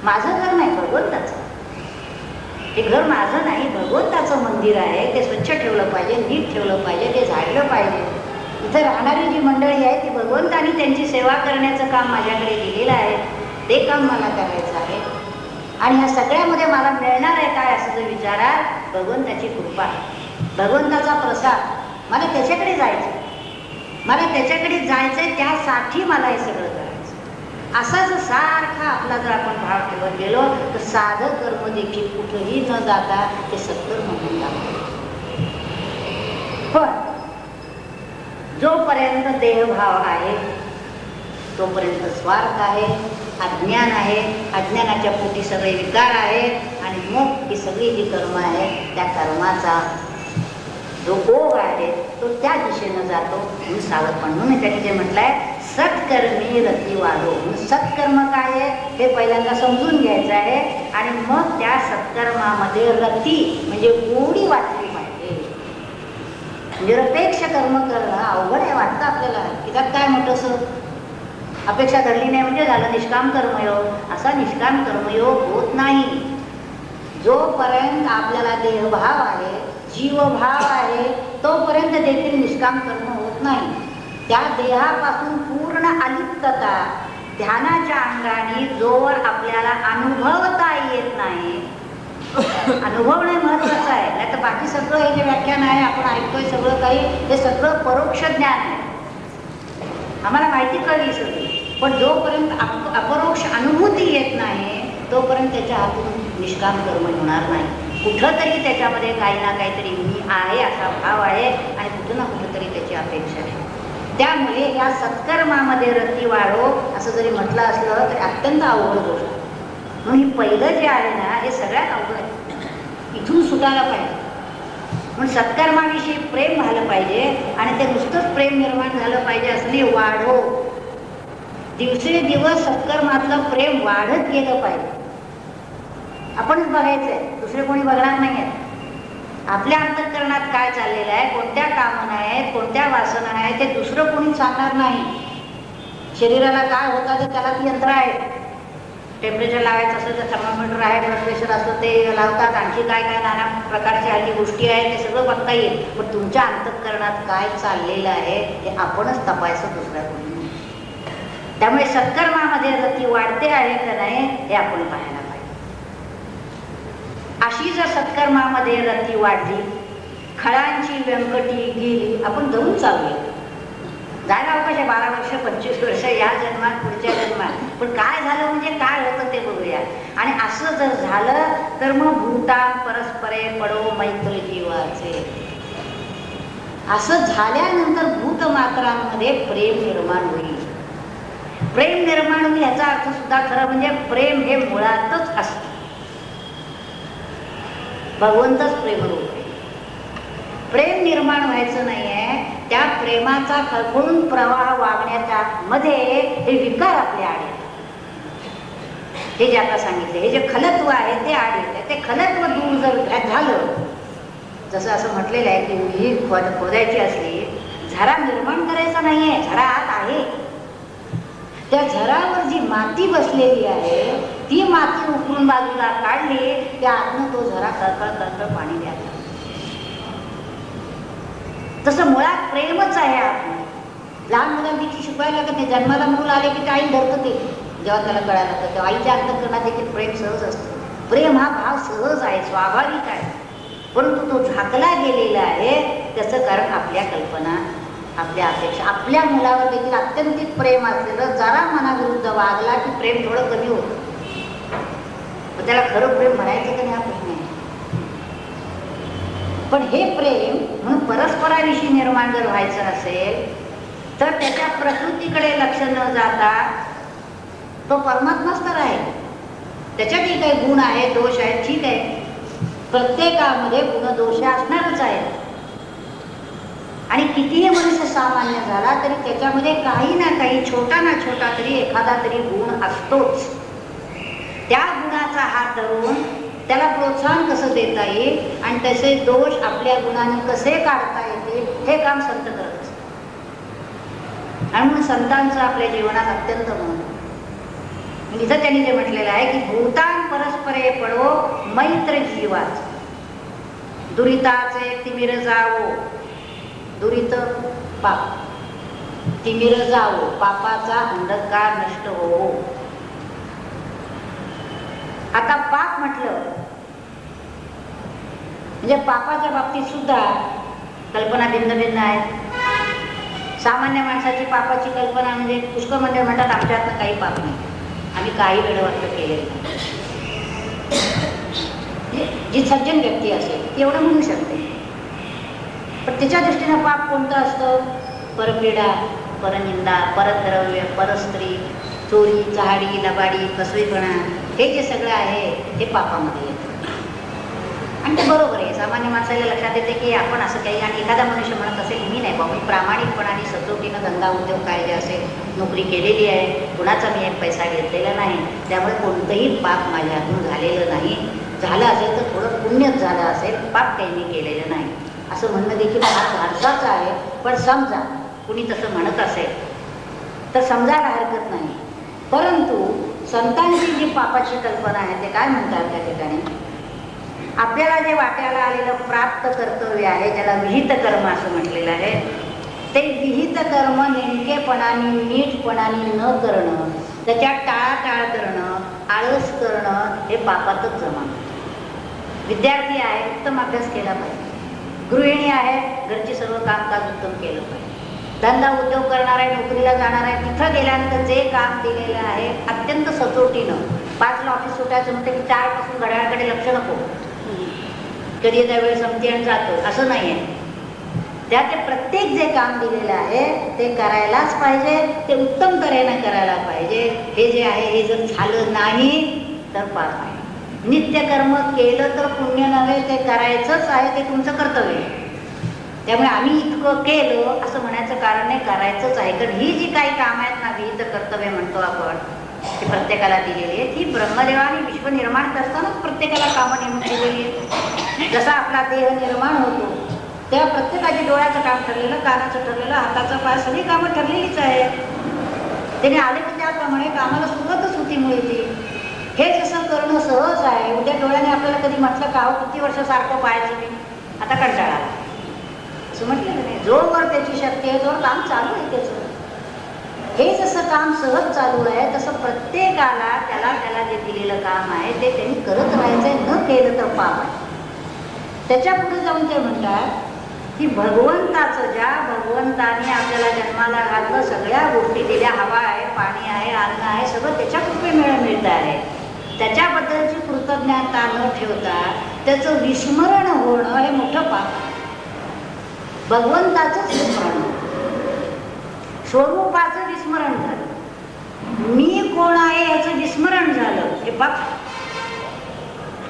माझं घर नाही भगवंताचं, हे घर माझं नाही भगवंताचं मंदिर आहे, ते स्वच्छ ठेवलं पाहिजे, नीट ठेवलं पाहिजे, ते झाडलं पाहिजे. इथं राहणारी जी मंडळी आहे ती भगवंतानी त्यांची सेवा करण्याचं काम माझ्याकडे दिलेलं आहे, ते काम मला करायचं आहे. आणि ह्या सगळ्यामध्ये मला मिळणार आहे काय असं जर विचाराल, भगवंताची कृपा, भगवंताचा प्रसाद, मला त्याच्याकडे जायचं, मला त्याच्याकडे जायचंय, त्यासाठी मला हे सगळं करायचं. असा जर सारखा आपला जर आपण भाव ठेवत गेलो तर साधं कर्म देखील कुठेही न जाता ते सत्कर्म होऊन जातं. पण जोपर्यंत देहभाव आहे तोपर्यंत स्वार्थ आहे, अज्ञान आहे, अज्ञानाच्या पोटी सगळे विकार आहेत आणि मग ही सगळी जी कर्म आहेत त्या कर्माचा जो ओघ आहे तो त्या दिशेनं जातो. म्हणून सावधपण, म्हणून त्यांनी जे म्हटलंय सत्कर्मी रती वाढो. सत्कर्म काय आहे हे पहिल्यांदा समजून घ्यायचं आहे आणि मग त्या सत्कर्मामध्ये रती म्हणजे गोडी वाटली पाहिजे. निरपेक्ष कर्म करणं अवघड आहे वाटतं आपल्याला, की त्यात काय मोठंसं अपेक्षा धरली नाही म्हणजे झालं निष्काम कर्मयोग. असा निष्काम कर्मयोग होत नाही. जोपर्यंत आपल्याला देहभाव आहे, जीवभाव आहे, तोपर्यंत देखील निष्काम कर्म होत नाही. त्या देहापासून पूर्ण अलिप्तता ध्यानाच्या अंगाने जोवर आपल्याला अनुभवता येत नाही, अनुभवणे महत्वाचं आहे. नाही तर बाकी सगळं हे जे व्याख्यान आहे आपण ऐकतोय सगळं काही, हे सगळं परोक्ष ज्ञान आहे, आम्हाला माहिती कळली सगळी. पण जोपर्यंत अपरोक्ष अनुभूती येत नाही तोपर्यंत त्याच्या हातून निष्काम कर्म होणार नाही. कुठंतरी त्याच्यामध्ये काही ना काहीतरी मी आहे असा भाव आहे आणि कुठं ना कुठंतरी त्याची अपेक्षा आहे. त्यामुळे या सत्कर्मामध्ये रती वाढो असं जरी म्हटलं असलं तरी अत्यंत अवघड गोष्ट. म्हणून ही पहिलं जे आहे ना हे सगळ्यात अवघड आहे, इथून सुटायला पाहिजे. म्हणून सत्कर्माविषयी प्रेम झालं पाहिजे आणि ते नुसतंच प्रेम निर्माण झालं पाहिजे असं नाही, वाढो. दिवसेंदिवस सत्कर्मातलं प्रेम वाढत गेलं पाहिजे. आपणच बघायचंय, दुसरे कोणी बघणार नाही आहेत. आपल्या अंतःकरणात काय चाललेलं आहे, कोणत्या कामना आहेत, कोणत्या वासना आहेत ते दुसरं कोणी सांगणार नाही. शरीराला काय होतं ते त्याला ती यंत्र आहे, टेम्परेचर लावायचं असेल तर थर्मामीटर आहे, ब्लड प्रेशर असतं ते लावतात, आणखी काय काय नाना प्रकारच्या हल्ली गोष्टी आहेत ते सगळं बघता येईल. पण तुमच्या अंतःकरणात काय चाललेलं आहे हे आपणच तपासायचं, दुसऱ्या कोणी. त्यामुळे सत्कर्मामध्ये रती वाढते आहे का नाही हे आपण पाहायला पाहिजे. अशी जर सत्कर्मामध्ये रती वाढली, खळांची व्यंकटी गेली, आपण धरून चालूया, जायला अवकाश आहे, 12 वर्ष 25 वर्ष या जन्मात पुढच्या जन्मात, पण काय झालं म्हणजे काय होतं ते बघूया. आणि असं जर झालं तर मग भूतान परस्परे पडो मैत्र जीवाचे. असं झाल्यानंतर भूतमात्रांमध्ये प्रेम निर्माण होईल. प्रेम निर्माण होईल याचा अर्थ सुद्धा खरं म्हणजे प्रेम हे मुळातच असतं. भगवंतच प्रेमरूप आहे. प्रेम निर्माण व्हायचं नाहीये, त्या प्रेमाचा खळखळून प्रवाह वागण्याच्या मध्ये हे विकार आपले आड येतात. हे जे आता सांगितले, हे जे खलत्व आहे ते आड येते. ते खलत्व दूर जर झालं, जसं असं म्हटलेलं आहे की विहीर खोदायची असली, झरा निर्माण करायचा नाहीये, झरा आत आहे. त्या झरावर जी माती बसलेली आहे ती माती उकळून बाजूला काढली, त्या आतनं तो झरा कळकळ कळकळ पाणी द्यायला. तसं मुळात प्रेमच आहे आपण. लहान मुलांनी शिकवायला लागत नाही. जन्माला मूल आले की ते आई धरतं ते, जेव्हा त्याला कळायला लागतं तेव्हा आईच्या अंतःकरणात देखील प्रेम सहज असतं. प्रेम हा भाव सहज आहे, स्वाभाविक आहे. परंतु तो झाकला गेलेला आहे. त्याचं कारण आपल्या कल्पना, आपल्या अपेक्षा. आपल्या मुलावर देखील अत्यंतिक प्रेम असलेलं जरा मनाविरुद्ध वागला की प्रेम थोडं कमी होतं. पण त्याला खरं प्रेम म्हणायचं का नाही हा प्रश्न आहे. पण हे प्रेम म्हणून परस्पराविषयी निर्माण जर व्हायचं असेल तर त्याच्या प्रकृतीकडे लक्ष न जाता तो परमात्माच तर आहे. त्याच्यातही काही गुण आहेत, दोष आहेत, ठीक आहे. प्रत्येकामध्ये गुण दोष असणारच आहेत. आणि कितीही मनुष्य सामान्य झाला तरी त्याच्यामध्ये काही ना काही छोटा ना छोटा तरी एखादा तरी गुण असतोच. त्या गुणाचा हात धरून त्याला प्रोत्साहन कसं देता येईल आणि तसे दोष आपल्या गुणाने कसे काढता येतील हे काम संत करत असतात. आणि म्हणून संतांचं आपल्या जीवनात अत्यंत महत्त्व. इथं त्यांनी जे म्हटलेलं आहे की भूतान परस्परे पडो मैत्र जीवाच. दुरिताचे तिमिर जावो, दुरित पाप, तिमिर जावो, पापाचा अंधकार नष्ट हो. आता पाप म्हटलं म्हणजे पापाच्या बाबतीत सुद्धा कल्पना भिन्न भिन्न आहेत. सामान्य माणसाची पापाची कल्पना म्हणजे पुष्कळ म्हणजे म्हणतात आमच्यातनं काही पाप नाही, आम्ही काही वेळवाटलं केलेलं नाही. जी सज्जन व्यक्ती असेल ती एवढं म्हणू शकते. पण तिच्या दृष्टीनं पाप कोणतं असतं? परपीडा, परनिंदा, परद्रव्य, परस्त्री, चोरी, चहाडी, लबाडी, फसवेपणा, हे जे सगळं आहे हे पापामध्ये येतं. आणि ते बरोबर आहे. सामान्य माणसाला लक्षात येते की आपण असं काही, आणि एखादा मनुष्य म्हणत असेल मी नाही बाबा, मी प्रामाणिकपणाने सचोटीनं धंदा उद्योग काय जे असेल नोकरी केलेली आहे, कुणाचा मी एक पैसा घेतलेला नाही, त्यामुळे कोणतंही पाप माझ्या हातून झालेलं नाही. झालं असेल तर थोडं पुण्यच झालं असेल, पाप काही मी केलेलं नाही असं म्हणणं देखील फार धाडसाचं आहे. पण समजा कुणी तसं म्हणत असेल तर समजायला हरकत नाही. परंतु संतांची जी पापाची कल्पना आहे ते काय म्हणतात त्या ठिकाणी, आपल्याला जे वाट्याला आलेलं प्राप्त कर्तव्य आहे ज्याला विहित कर्म असं म्हटलेलं आहे, ते विहित कर्म नेमकेपणाने नीटपणाने न करणं, त्याच्यात टाळाटाळ करणं, आळस करणं हे पापातच जमा. विद्यार्थी आहे उत्तम अभ्यास केला पाहिजे, गृहिणी आहे घरची सर्व कामकाज उत्तम केलं पाहिजे, धंदा उद्योग करणार आहे, नोकरीला जाणार आहे, तिथं गेल्यानंतर जे काम दिलेलं आहे अत्यंत सचोटीनं, 5ला ऑफिस सुटायचं म्हणतं की 4 पासून घड्याळाकडे लक्ष नको, कधी त्यावेळी संपती आणि जातो असं नाही आहे. त्याचे प्रत्येक जे काम दिलेलं आहे ते करायलाच पाहिजे, ते उत्तम तऱ्हेनं करायला पाहिजे. हे जे आहे हे जर झालं नाही तर पाप आहे. नित्यकर्म केलं तर पुण्य नव्हे, ते करायचंच आहे, ते तुमचं कर्तव्य आहे. त्यामुळे आम्ही इतकं केलं असं म्हणायचं कारण नाही, करायचंच आहे. कारण ही जी काही कामं आहेत ना, विहित कर्तव्य म्हणतो आपण, ती प्रत्येकाला दिलेली आहे. ती ब्रह्मदेवाने विश्व निर्माण करतानाच प्रत्येकाला कामं नेमून दिलेली आहे. जसा आपला देह निर्माण होतो तेव्हा प्रत्येकाच्या डोळ्याचं काम ठरलेलं, कानाचं ठरलेलं, हाताचं पाय, सगळी कामं ठरलेलीच आहे. त्याने आले की त्याप्रमाणे कामाला सुरुवातच होती मिळते. हे जसं करणं सहज आहे. उद्या डोळ्याने आपल्याला कधी म्हटलं का हो किती वर्ष सारखं पाहायचं मी, आता कंटाळा असं म्हटलं नाही. जोवर त्याची शक्ती आहे जोवर काम चालू आहे त्याचं. हे जसं काम सहज चालू आहे तसं प्रत्येकाला त्याला जे दिलेलं काम आहे ते त्यांनी करत राहायचंय, न केलं तर पाप आहे. त्याच्या पुढे जाऊन ते म्हणतात की भगवंताचं, ज्या भगवंताने आपल्याला जन्माला घातलं, सगळ्या गोष्टी दिल्या, हवा आहे, पाणी आहे, अन्न आहे, सगळं त्याच्या कृपे मिळत आहे, त्याच्याबद्दलची कृतज्ञता न ठेवता त्याचं विस्मरण होणं हे मोठं पाप. भगवंताचं विस्मरण, स्वरूपाचं विस्मरण झालं, मी कोण आहे याचं विस्मरण झालं, हे पाप.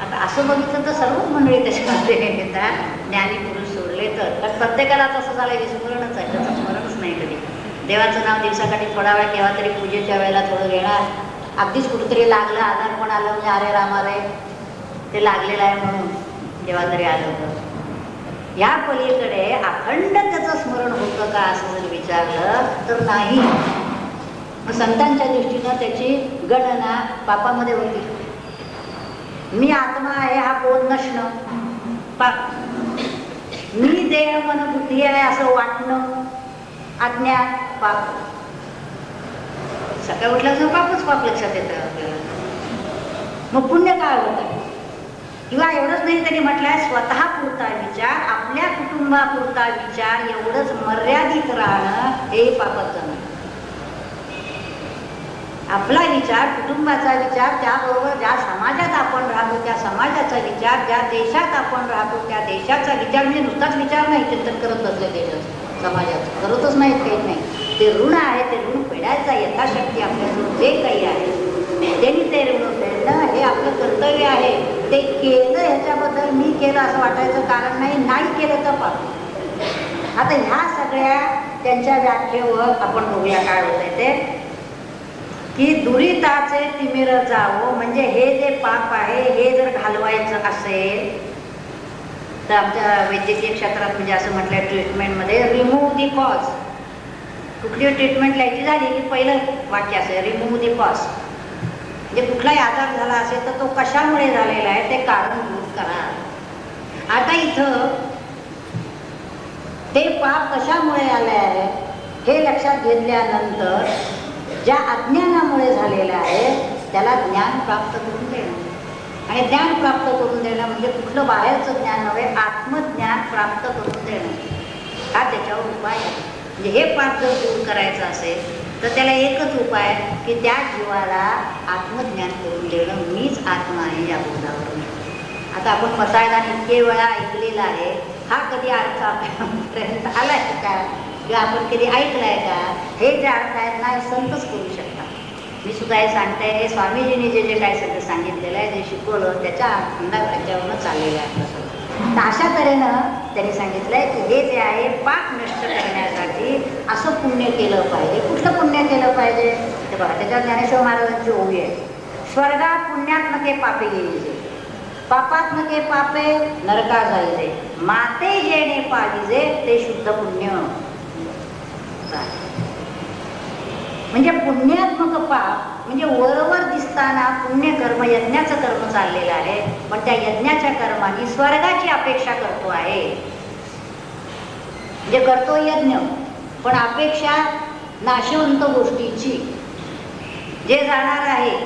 आता असं बघितलं तर सर्वच मंडळी त्याच्यामध्ये येतात, ज्ञानी पुरुष सोडले तर. प्रत्येकाला तसं झालं, विस्मरणच आहे, त्याचं स्मरणच नाही कधी. देवाचं नाव दिवसाकाठी थोडा वेळ केव्हा तरी पूजेच्या वेळेला थोडं घेणार, अगदीच कुठेतरी लागलं, आजार पण आलं म्हणजे अरे रामारे ते लागलेलं आहे म्हणून केव्हा तरी आलं होतं. या पलीकडे अखंड त्याचं स्मरण होतं का असं जर विचारलं तर नाही. संतांच्या दृष्टीनं त्याची गणना पापामध्ये होती. मी आत्मा आहे हा बोध नसणं पाप, मी देह मन बुद्धी आहे असं वाटणं अज्ञान पाप. सकाळी उठल्याचं पापच पाप लक्षात येतं आपल्याला. मग पुण्य काय होतं? किंवा एवढंच नाही तरी म्हटलंय, स्वतः पुरता विचार, आपल्या कुटुंबापुरता विचार एवढंच मर्यादित राहणं हे पापच जण. आपला विचार, कुटुंबाचा विचार, त्याबरोबर ज्या समाजात आपण राहतो त्या समाजाचा विचार, ज्या देशात आपण राहतो त्या देशाचा विचार, म्हणजे नुसताच विचार नाही चिंतन करत बसले देशाचं समाजाचं, करतच नाहीत, काही नाही. ते ऋण आहे, ते ऋण फेडायचा यथाशक्ती आपल्याकडून जे काही आहे त्यांनी ते ऋण फेडणं हे आपलं कर्तव्य आहे. ते केलं ह्याच्याबद्दल मी केलं असं वाटायचं कारण नाही, नाही केलं तर पाप. आता ह्या सगळ्या त्यांच्या व्याख्येवर आपण बघूया काय होतंय ते, की दुरिताचे तिमिर जावो, म्हणजे हे जे पाप आहे हे जर घालवायचं असेल तर आमच्या वैद्यकीय क्षेत्रात म्हणजे असं म्हटलंय ट्रीटमेंटमध्ये, रिमूव्ह दी कॉज. कुठली ट्रीटमेंट लिहायची झाली की पहिलं वाक्य असेल रिमूव्ह दी कॉज. म्हणजे कुठलाही आजार झाला असेल तर तो कशामुळे झालेला आहे ते कारण दूर करा. आता इथं ते पाप कशामुळे आले आहे हे लक्षात घेतल्यानंतर ज्या अज्ञानामुळे झालेलं आहे त्याला ज्ञान प्राप्त करून देणं. आणि ज्ञान प्राप्त करून देणं म्हणजे कुठलं बाहेरचं ज्ञान नव्हे, आत्मज्ञान प्राप्त करून देणं हा त्याच्यावर उपाय आहे. म्हणजे हे पाप जर दूर करायचं असेल तर त्याला एकच उपाय की त्या जीवाला आत्मज्ञान करून देणं, मीच आत्मा आहे या बोधावरून. आता आपण पसायदान इतके वेळा ऐकलेला आहे, हा कधी अर्थ आपल्यापर्यंत आलाय का किंवा आपण कधी ऐकलाय का? हे जे अर्थ आहेत ना हे संतच करू शकतात. मी सुद्धा हे सांगते, हे स्वामीजींनी जे जे काय सगळं सांगितलेलं आहे, जे शिकवलं त्याच्या अंदाजावरनं चाललेलं आहे. तर अशा तऱ्हेनं त्यांनी सांगितलंय की हे जे आहे पाप नष्ट करण्यासाठी असं पुण्य केलं पाहिजे. कुठलं पुण्य केलं पाहिजे ते बघा, त्याच्यावर ज्ञानेश्वर महाराजांची ओवी आहे, स्वर्गा पुण्यात्मके पापे येईजे, पापात्मके पापे नरका जाईजे, माते जेणे पाहिजे ते शुद्ध पुण्य. म्हणजे पुण्यात्मक पाप म्हणजे वरवर दिसताना पुण्यकर्म यज्ञाचं कर्म चाललेलं आहे, पण त्या यज्ञाच्या कर्माने स्वर्गाची अपेक्षा करतो आहे. म्हणजे करतो यज्ञ पण अपेक्षा नाशवंत गोष्टीची, जे जाणार आहे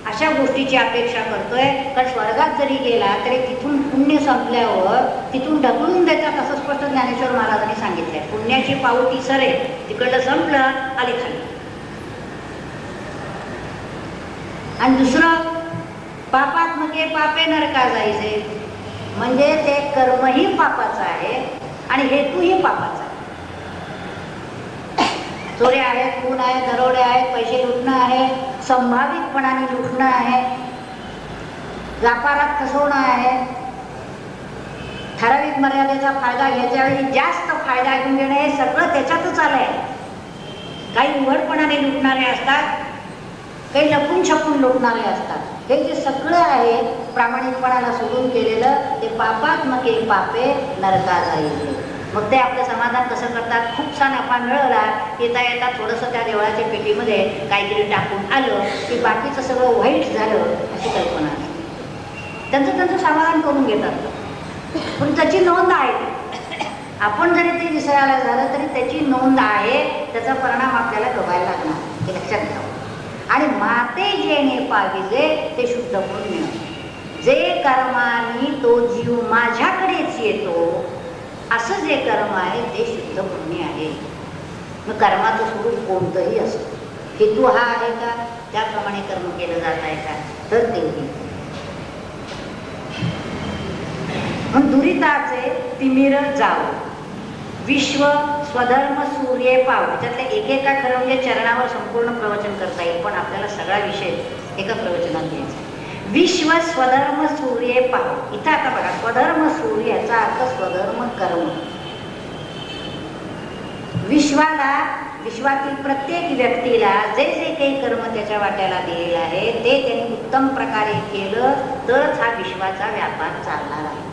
अशा गोष्टीची अपेक्षा करतोय. कारण स्वर्गात जरी गेला तरी तिथून पुण्य संपल्यावर तिथून ढकलून देतात असं स्पष्ट ज्ञानेश्वर महाराजांनी सांगितलंय. पुण्याची पावती सरे, तिकडलं संपलं आली खाली. आणि दुसरं पापात्मके पापे नरका जायचे, म्हणजे ते कर्मही पापाचं आहे आणि हेतूही पापाचा आहे. चोऱ्या आहेत, खून आहे, दरोडे आहेत, पैसे लुटणं आहे, संभावितपणाने लुटणं आहे, व्यापारात फसवणं आहे, ठराविक मर्यादेचा फायदा घ्यायच्या वेळी जास्त फायदा घेऊन घेणं, हे सगळं त्याच्यातच आलंय. काही उघडपणाने लुटणारे असतात, काही लपून छपून लुटणारे असतात. हे जे सगळं आहे प्रामाणिकपणाला सोडून केलेलं ते पापात्मके पापे नरका जाईल. मग ते आपलं समाधान कसं करतात, खूपसा नफा मिळवला येता येता थोडंसं त्या देवळाच्या पेटीमध्ये काहीतरी टाकून आलं की बाकीचं सगळं वाईट झालं अशी कल्पना असते. त्यांचं समाधान करून घेतात, पण त्याची नोंद आहे. आपण जरी ते विसरायला झालं तरी त्याची नोंद आहे, त्याचा परिणाम आपल्याला बघायला लागणार, हे लक्षात ठेवा. आणि माते जेणे पाविजे ते शुद्ध पुण्य, जे कर्मानी तो जीव माझ्याकडेच येतो असं जे कर्म आहे ते शुद्ध पुण्य आहे. मग कर्माचं स्वरूप कोणतंही असतं, हेतू हा आहे का, त्याप्रमाणे कर्म केलं जात आहे का, तर तेही. मग दुरिताचे तिमिर जावो, विश्व स्वधर्म सूर्य पाव. त्यातल्या एकेका खरं म्हणजे चरणावर संपूर्ण प्रवचन करता येईल, पण आपल्याला सगळा विषय एका प्रवचनात घ्यायचा. विश्व स्वधर्म सूर्य पाव. इथं आता बघा, स्वधर्म सूर्य याचा अर्थ स्वधर्म कर्म. विश्वाला, विश्वातील प्रत्येक व्यक्तीला जे जे काही कर्म त्याच्या वाट्याला दिलेलं आहे ते त्यांनी उत्तम प्रकारे केलं तरच हा विश्वाचा व्यापार चालणार आहे.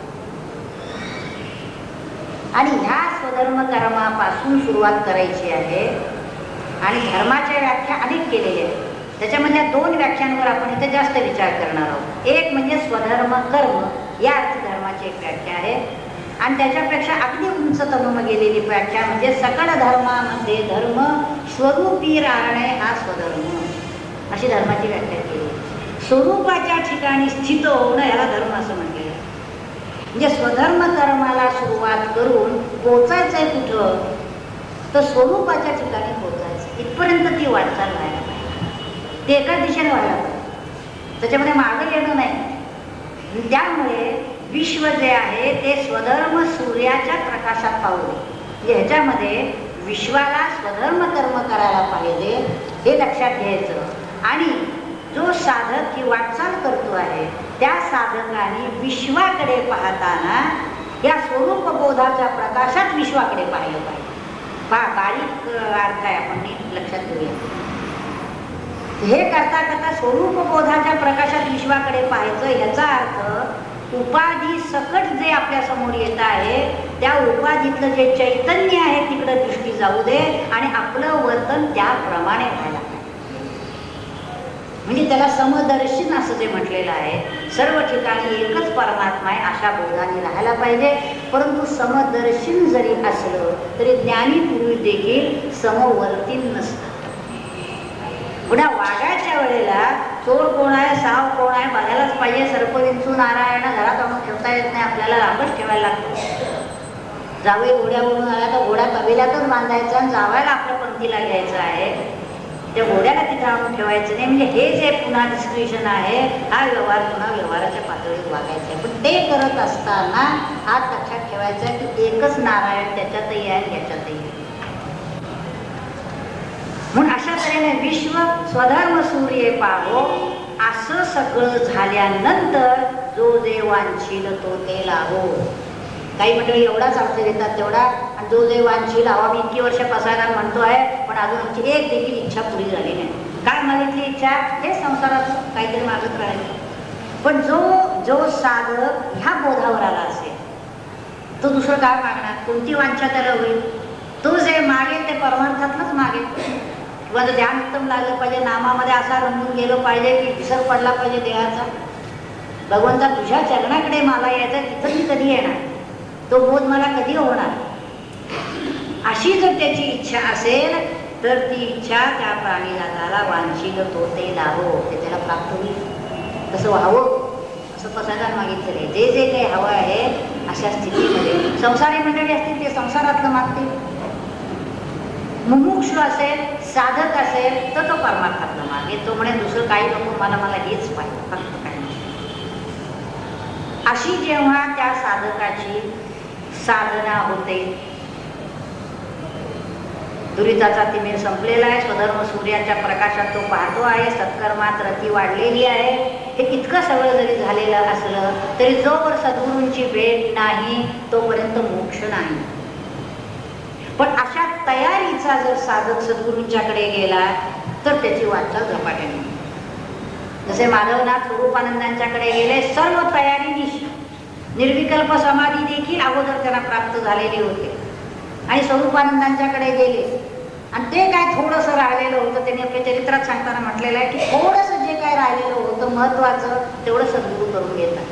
आणि ह्या स्वधर्म कर्मापासून सुरुवात करायची आहे. आणि धर्माच्या व्याख्या अनेक केलेल्या आहेत. त्याच्यामधल्या 2 व्याख्यांवर आपण इथे जास्त विचार करणार आहोत. एक म्हणजे स्वधर्म कर्म, या अर्थी धर्माची एक व्याख्या आहे. आणि त्याच्यापेक्षा अगदी उंचतम गेलेली व्याख्या म्हणजे सकळ धर्मामध्ये धर्म स्वरूपी राहणे हा स्वधर्म, अशी धर्माची व्याख्या केली. स्वरूपाच्या ठिकाणी स्थित होणं याला धर्म असं म्हटलेलं आहे. म्हणजे स्वधर्म कर्माला सुरुवात करून पोचायचंय कुठं, तर स्वरूपाच्या ठिकाणी पोचायचं. इथपर्यंत ती वाटचाल व्हायला पाहिजे, ते एका दिशेने व्हायला पाहिजे, त्याच्यामध्ये मागं येणं नाही. त्यामुळे विश्व जे आहे ते स्वधर्म सूर्याच्या प्रकाशात पाहू नये. म्हणजे ह्याच्यामध्ये विश्वाला स्वधर्म कर्म करायला पाहिजे हे लक्षात घ्यायचं. आणि जो साधक ही वाटचाल करतो आहे त्या साधकाने विश्वाकडे पाहताना या स्वरूप बोधाच्या प्रकाशात विश्वाकडे पाहिलं पाहिजे. बारीक अर्थ आहे, आपण नीट लक्षात घेऊया. हे करता करता स्वरूप बोधाच्या प्रकाशात विश्वाकडे पाहायचं. याचा अर्थ उपाधी सकट जे आपल्या समोर येत आहे त्या उपाधीतलं जे चैतन्य आहे तिकडे दृष्टी जाऊ दे आणि आपलं वर्तन त्याप्रमाणे व्हायला पाहिजे. म्हणजे त्याला समदर्शन असं जे म्हटलेलं आहे, सर्व ठिकाणी एकच परमात्मा आहे अशा बोधाने राहायला पाहिजे. परंतु समदर्शन जरी असलं तरी ज्ञानी पुरुष देखील समवर्तीन नसतात. पुन्हा वागायच्या वेळेला चोर कोण आहे, साव कोण आहे बघायलाच पाहिजे. सर्प विंचू नारायण घरात आणून ठेवता येत नाही, आपल्याला लांबच ठेवायला लागतो. जावई घोड्यावरून आला तर घोडा कबिल्यातच बांधायचा आणि जावायला आपल्या पंथीला घ्यायचं आहे, त्या घोड्याला तिथे आणून ठेवायचं नाही. म्हणजे हे जे पुन्हा डिस्क्रिप्शन आहे हा व्यवहार पुन्हा व्यवहाराच्या पातळीवर वागायचा आहे. पण ते करत असताना हात लक्षात ठेवायचा की एकच नारायण त्याच्यातही आहे ह्याच्यातही आहे. म्हणून अशा तऱ्हेने विश्व स्वधर्म सूर्य पाहो असं सगळं झाल्यानंतर जो जे वांछील तो ते लाभो. काही मंडळी एवढाच अर्थ देतात तेवढा, आणि जो जे वांछील हवा मी इतकी वर्ष पसायला म्हणतो आहे पण अजून आमची एक देखील इच्छा पुरी झाली नाही. काय मागितली इच्छा, हे संसारात काहीतरी मागत राहायचं. पण जो साधक ह्या बोधावर आला असेल तो दुसरं काय मागणार, कोणती वांछा त्याला होईल. तो जे मागेल ते परमार्थातलंच मागेल. किंवा ध्यान उत्तम लागलं पाहिजे, नामामध्ये असा रंगून गेलो पाहिजे की विसर पडला पाहिजे देहाचा. भगवंता तुझ्या चरणाकडे मला यायचं, तिथं मी कधी येणार, तो बोध मला कधी होणार, अशी जर त्याची इच्छा असेल तर ती इच्छा त्या प्राणीजाताला वांछील तो ते लाभो, ते त्याला प्राप्त होईल. तसं व्हावं असं पसायदान मागितलं. जे जे काही हवं आहे अशा स्थितीमध्ये संसारी मंडळी असतील ते संसारातलं मागतील, मुमुक्षु असेल साधक असेल तर तो परमार्थातलं मागेल. तो म्हणे दुसरं काही नको मला हेच पाहिजे, फक्त काही. अशी जेव्हा त्या साधकाची साधना होते, दुरिताचा तिमिर संपलेला आहे, स्वधर्म सूर्याच्या प्रकाशात तो पाहतो आहे, सत्कर्मात रती वाढलेली आहे. हे इतकं सगळं जरी झालेलं असलं तरी जोवर सद्गुरूंची भेट नाही तोपर्यंत मोक्ष नाही. पण अशा तयारीचा जर साधक सद्गुरूंच्याकडे गेला तर त्याची वाटचाल झपाट्याने. जसे माधवनाथ स्वरूपानंदांच्याकडे गेले, सर्व तयारी निशी, निर्विकल्प समाधी देखील अगोदर त्यांना प्राप्त झालेली होते. आणि स्वरूपानंदांच्याकडे गेले आणि ते काय थोडंसं राहिलेलं होतं, त्यांनी आपल्या चरित्रात सांगताना म्हटलेलं आहे की थोडंसं जे काय राहिलेलं होतं महत्वाचं तेवढं सद्गुरू करून घेतात.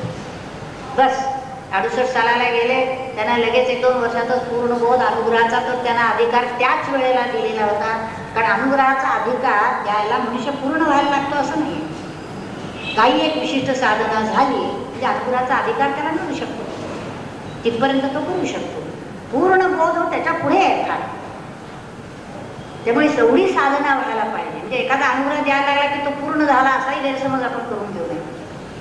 बस 68 सालाला गेले, त्यांना लगेच 1-2 वर्षातच पूर्ण बोध अनुग्रहाचा तर त्यांना अधिकार त्याच वेळेला दिलेला होता. कारण अनुग्रहाचा अधिकार द्यायला मनुष्य पूर्ण व्हायला लागतो असं नाही. काही एक विशिष्ट साधना झाली म्हणजे अनुग्रहाचा अधिकार त्याला मिळू शकतो, तिथपर्यंत तो करू शकतो. पूर्ण बोध हो त्याच्या पुढे आहे फार. त्यामुळे एवढी साधना व्हायला पाहिजे. म्हणजे एखादा अनुग्रह द्यायला लागला की तो पूर्ण झाला असाही गैरसमज आपण करून घेऊ नये.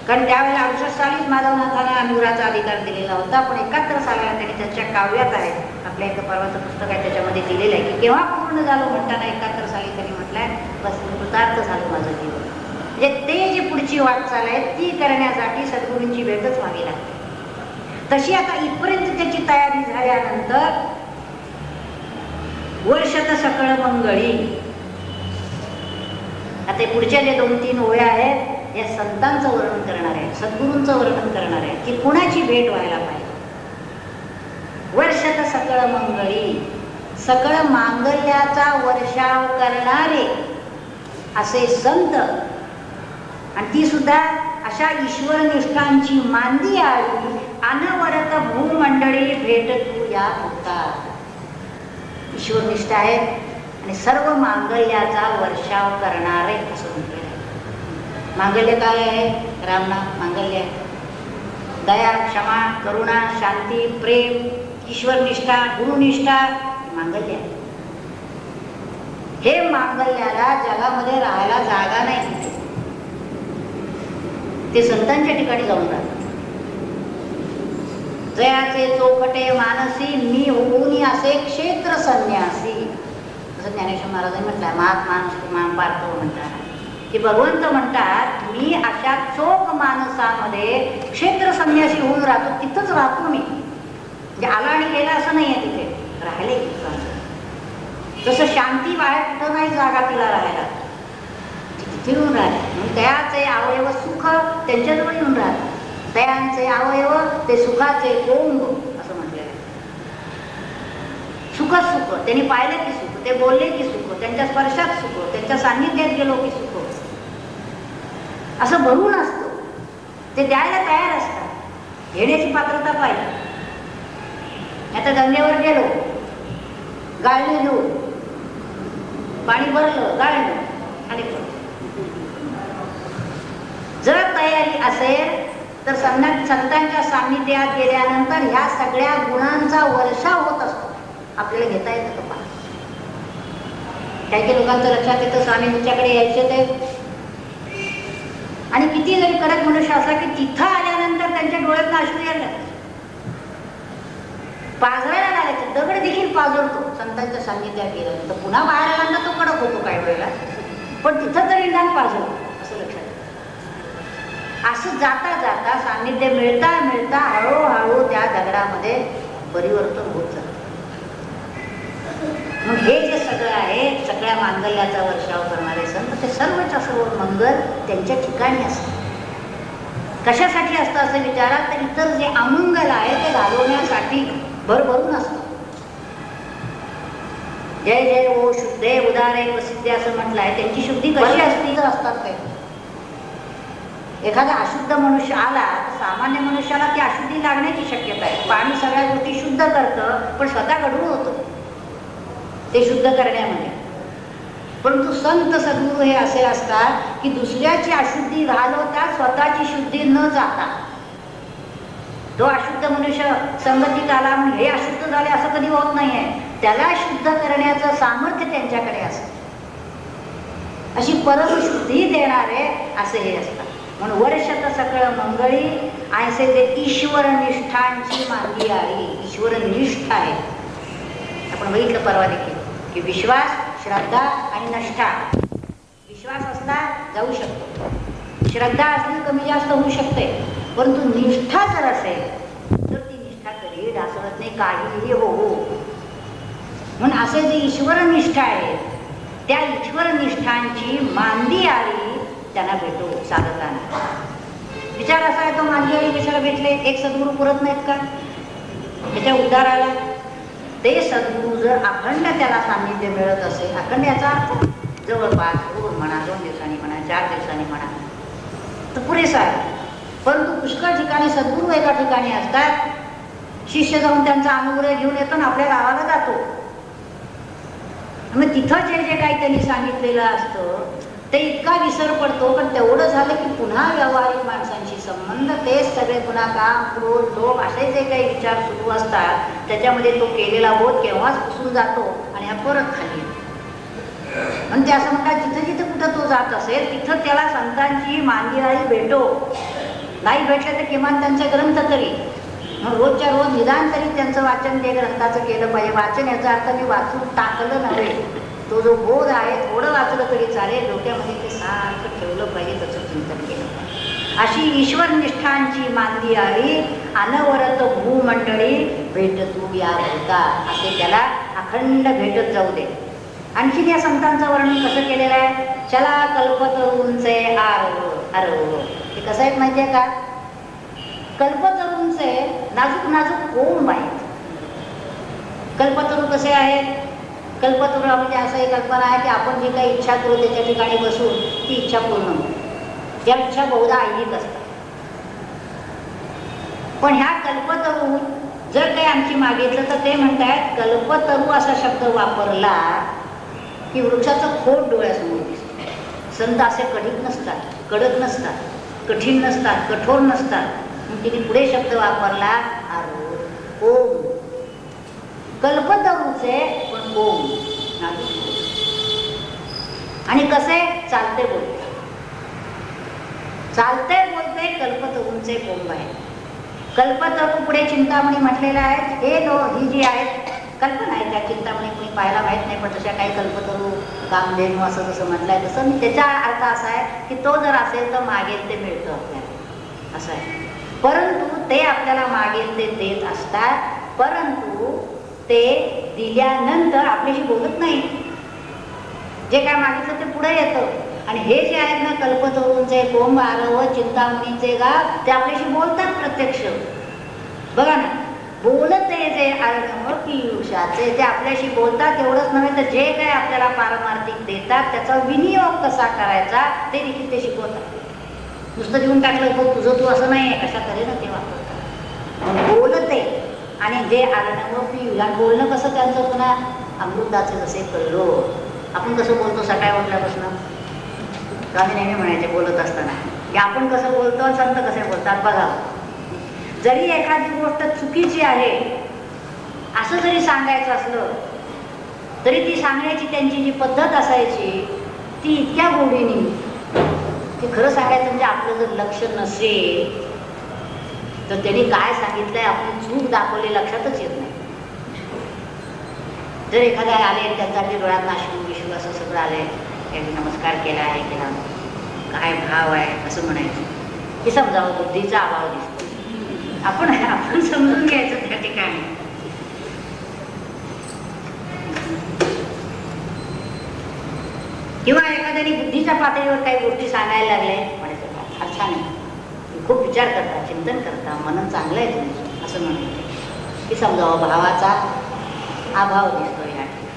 कारण त्यावेळेला 68 सालीच माधवनाथांना अनुग्रहाचा अधिकार दिलेला होता. पण 71 सालाला त्यांनी त्याच्या काव्यात आहे, आपल्या एका परवाचं पुस्तक आहे त्याच्यामध्ये दिलेलं आहे की केव्हा पूर्ण झालं म्हणताना 71 साली त्यांनी म्हटलंय बस कृतार्थ झालं माझं जीवन. म्हणजे ते जी पुढची वाटचाल आहे ती करण्यासाठी सद्गुरूंची भेटच व्हावी लागते. तशी आता इथपर्यंत त्याची तयारी झाल्यानंतर वर्षत सकळ मंगळी, आता पुढच्या जे 2-3 ओळ्या आहेत या संतांचं वर्णन करणार आहे, सद्गुरूंचं वर्णन करणार आहे की कुणाची भेट व्हायला पाहिजे. वर्षत सकळ मंगळी, सकळ मांगल्याचा वर्षाव करणारे असे संत, आणि ती सुद्धा अशा ईश्वरनिष्ठांची मांदी आली, अनवरत भूमंडळी भेट तू या होता. ईश्वरनिष्ठ आहेत आणि सर्व मांगल्याचा वर्षाव करणारे असं म्हटलेलं आहे. मांगल्य काय आहे? रामनाम मांगल्य आहे. दया, क्षमा, करुणा, शांती, प्रेम, ईश्वरनिष्ठा, गुरुनिष्ठा मांगल्य आहे. हे मांगल्याला जगामध्ये राहायला जागा नाही. ते संतांच्या ठिकाणी जाऊन राहतात. जयाचे चोखटे मानसी मी होऊनी असे क्षेत्र संन्यासी, असं ज्ञानेश्वर महाराजांनी म्हटलंय. महात्मा पार्थ म्हणतात की भगवंत म्हणतात मी अशा चोख मानसामध्ये क्षेत्र संन्यासी होऊन राहतो, तिथंच राहतो मी. म्हणजे आला आणि गेला असं नाहीये, तिथे राहिले. जसं शांती बाहेर कुठं नाही जागा तिला राहायला, तिथे येऊन राहते. म्हणून दयाचे अवयव सुख त्यांच्याजवळ येऊन राहतात. दयांचे अवयव ते सुखाचे कोंब असं म्हटलेलं आहे. सुख सुख त्यांनी पाहिलं की सुख, ते बोलले की सुख, त्यांच्या स्पर्शात सुख, त्यांच्या सान्निध्यात गेलो की सुख, असं भरून असतो. ते द्यायला तयार असतात, घेण्याची पात्रता पाहिजे. आता गंगेवर गेलो, गाळणी घेऊ, पाणी भरलं, गाळणी आणि जर तयारी असेल तर संतांच्या सान्निध्यात गेल्यानंतर ह्या सगळ्या गुणांचा वर्षाव होत असतो. आपल्याला घेता येतं का? काही काही लोकांचं लक्षात येतं स्वामींच्याकडे यायचे ते, आणि किती जरी कडक मनुष्य असला की तिथं आल्यानंतर त्यांच्या डोळ्यात अश्रू यायला पाजरायला लागायचं. दगड देखील पाजरतो संतांच्या सान्निध्यात गेल्यानंतर. पुन्हा बाहेर आला तो कडक होतो काही वेळेला, पण तिथं तरी निदान पाजरतो, असं लक्षात. असं जाता जाता सान्निध्य मिळता मिळता हळूहळू त्या दगडामध्ये परिवर्तन होत जातं. मग हे जे सगळं आहे, सगळ्या मांगल्याचा वर्षाव करणारे संत, ते सर्वच्या सर्व मंगल त्यांच्या ठिकाणी असतं. कशासाठी असतं असं विचारात तर इतर जे अमंगल आहे ते घालवण्यासाठी भरभरून असतं. जय जय ओ शुद्धे उदारे प्रसिद्ध असं म्हटलं आहे. त्यांची शुद्धी कशी असती तर असतात काय. एखादा अशुद्ध मनुष्य आला तर सामान्य मनुष्याला ती अशुद्धी लागण्याची शक्यता आहे. पाणी सगळ्या गोष्टी शुद्ध करतं, पण स्वतः गढूळ होतो ते शुद्ध करण्यामध्ये. परंतु संत सद्गुरू हे असे असतात की दुसऱ्याची अशुद्धी घालवतात, स्वतःची शुद्धी न जाता. तो अशुद्ध मनुष्य संगतीत आला म्हणून हे अशुद्ध झाले असं कधी होत नाहीये. त्याला शुद्ध करण्याचं सामर्थ्य त्यांच्याकडे असतं. अशी परमशुद्धी देणारे असे हे असतात. म्हणून वर्षत सकळ मंगळी ऐसे ते ईश्वर निष्ठांची मांदी आली. ईश्वर निष्ठ आहे. आपण बघितलं परवा देखील की विश्वास, श्रद्धा आणि निष्ठा. विश्वास असला जाऊ शकतो, श्रद्धा असली कमी जास्त होऊ शकते, परंतु निष्ठा जर असेल तर ती निष्ठा कधी ढासळत नाही, काहीही हो. म्हणून असे जे ईश्वर निष्ठा आहे त्या ईश्वर निष्ठांची मांदी आली त्यांना भेटू साधकांना. विचार असा आहे तो मांदी आली कशाला भेटले? एक सद्गुरू पुरत नाहीत का त्याच्या उद्धाराला? ते सद्गुरू जर अखंड त्याला सान्निध्य मिळत असेल, अखंड याचा अर्थ जवळपास रोज म्हणा, 2 दिवसांनी म्हणा, 4 दिवसांनी म्हणा, तर पुरेसा आहे. परंतु पुष्कळ ठिकाणी सद्गुरू एका ठिकाणी असतात, शिष्य जाऊन त्यांचा अनुग्रह घेऊन येतो आणि आपल्या गावाला जातो. मग तिथं जे जे काही त्यांनी सांगितलेलं असतं ते इतका विसर पडतो. पण तेवढं झालं की पुन्हा व्यावहारिक माणसांशी संबंध, तेच सगळे पुन्हा काम, क्रोध, लोभ असे जे काही विचार सुरू असतात, त्याच्यामध्ये तो केलेला बोध केव्हाच पुसून जातो आणि हा परत खाली येतो. म्हणून ते असं म्हणतात, जिथं जिथं कुठं तो जात असेल तिथं त्याला संतांची मांदियाळी भेटो. नाही भेटलं तर किमान त्यांचे ग्रंथ तरी, मग रोजच्या रोज निदान तरी त्यांचं वाचन ते ग्रंथाचं केलं पाहिजे. वाचन याचा अर्थ मी वाचून टाकलं नव्हे, तो जो बोध आहे थोडं वाचलं तरी चालेल, डोक्यामध्ये ते सारखं ठेवलं पाहिजे, त्याचं चिंतन केलं पाहिजे. अशी ईश्वरनिष्ठांची मांदियाळी अनवरत भूमंडळी भेटतू या होता, असे त्याला अखंड भेटत जाऊ दे. आणखीन या संतांचं वर्णन कसं केलेलं आहे? चला कल्पतरूंचे आरव. हे कसं आहे माहिती आहे का? कल्पतरूंचे नाजूक नाजूक कोंब आहेत. कल्पतरू कसे आहेत? कल्पतरू म्हणजे असं एक कल्पना आहे की आपण जी काही इच्छा करू त्याच्या ठिकाणी बसून ती इच्छा पूर्ण होते. त्या इच्छा बहुधा ऐहिक असतात. पण ह्या कल्पतरू जर काही आमची मागितलं तर ते म्हणतात, कल्पतरू असा शब्द वापरला की वृक्षाचं खोड डोळ्यासमोर दिसतं. संत असे कठीण नसतात, कडक नसतात, कठीण नसतात, कठोर नसतात. मग तिने पुढे शब्द वापरला ओम. कल्पतरूचे पण ओम आणि कसे चालते बोलते. चालते बोलते कल्पतरूंचे कोंब आहे. कल्पतरू पुढे चिंतामणी म्हटलेलं आहे. हे ही जी आहेत कल्पना आहे, त्या चिंतामणी कुणी पाहायला माहीत नाही, पण तशा काही कल्पतरू, कामधेनू असं जसं म्हटलंय तसं मी त्याचा अर्थ असा आहे की तो जर असेल तर मागेल ते मिळतं आपल्याला, असं आहे. परंतु ते आपल्याला मागेल ते देत असतात, परंतु ते दिल्यानंतर आपल्याशी बोलत नाही. जे काय मागितलं ते पुढे येतं. आणि हे जे आहेत ना कल्पतरूंचे कोंब, आरव, चिंतामणीचे गाव, ते आपल्याशी बोलतात प्रत्यक्ष. बघा ना, बोलते जे अर्णव पियुषाचे, ते आपल्याशी बोलतात. एवढंच नव्हे तर जे काय आपल्याला पारमार्थिक देतात त्याचा विनियोग कसा करायचा ते देखील ते शिकवतात. नुसतं देऊन टाकलं तो तुझं तू असं नाही आहे, कशा तऱ्हेनं ते वापरतात. बोलते आणि जे अर्णव पियुष, आणि बोलणं कसं त्यांचं पुन्हा अमृताचे जसे कळलो. आपण कसं बोलतो सकाळी उठल्यापासून, आम्ही नेहमी म्हणायचे बोलत असताना की आपण कसं बोलतो, संत कसे बोलतात बघा. जरी एखादी गोष्ट चुकीची आहे असं जरी सांगायचं असलं तरी ती सांगण्याची त्यांची जी पद्धत असायची ती इतक्या गोडीने की खरं सांगायचं म्हणजे आपलं जर लक्ष नसेल तर त्यांनी काय सांगितलंय आपली चूक दाखवली लक्षातच येत नाही. जर एखाद्या आले त्यांचा आपल्या डोळ्यात नाशू विश्व असं सगळं आलंय, त्यांनी नमस्कार केला आहे, केला काय भाव आहे असं म्हणायचं की समजावं बुद्धीचा अभाव दिसतो. आपण समजून घ्यायचं त्या ठिकाणी. किंवा एखाद्याने बुद्धीच्या पातळीवर काही गोष्टी सांगायला लागल्या, म्हणायचं फार छान आहे, खूप विचार करता, चिंतन करता, मनन चांगलं आहे तुमचं, असं म्हणायचं की समजावं भावाचा अभाव दिसतो या ठिकाणी.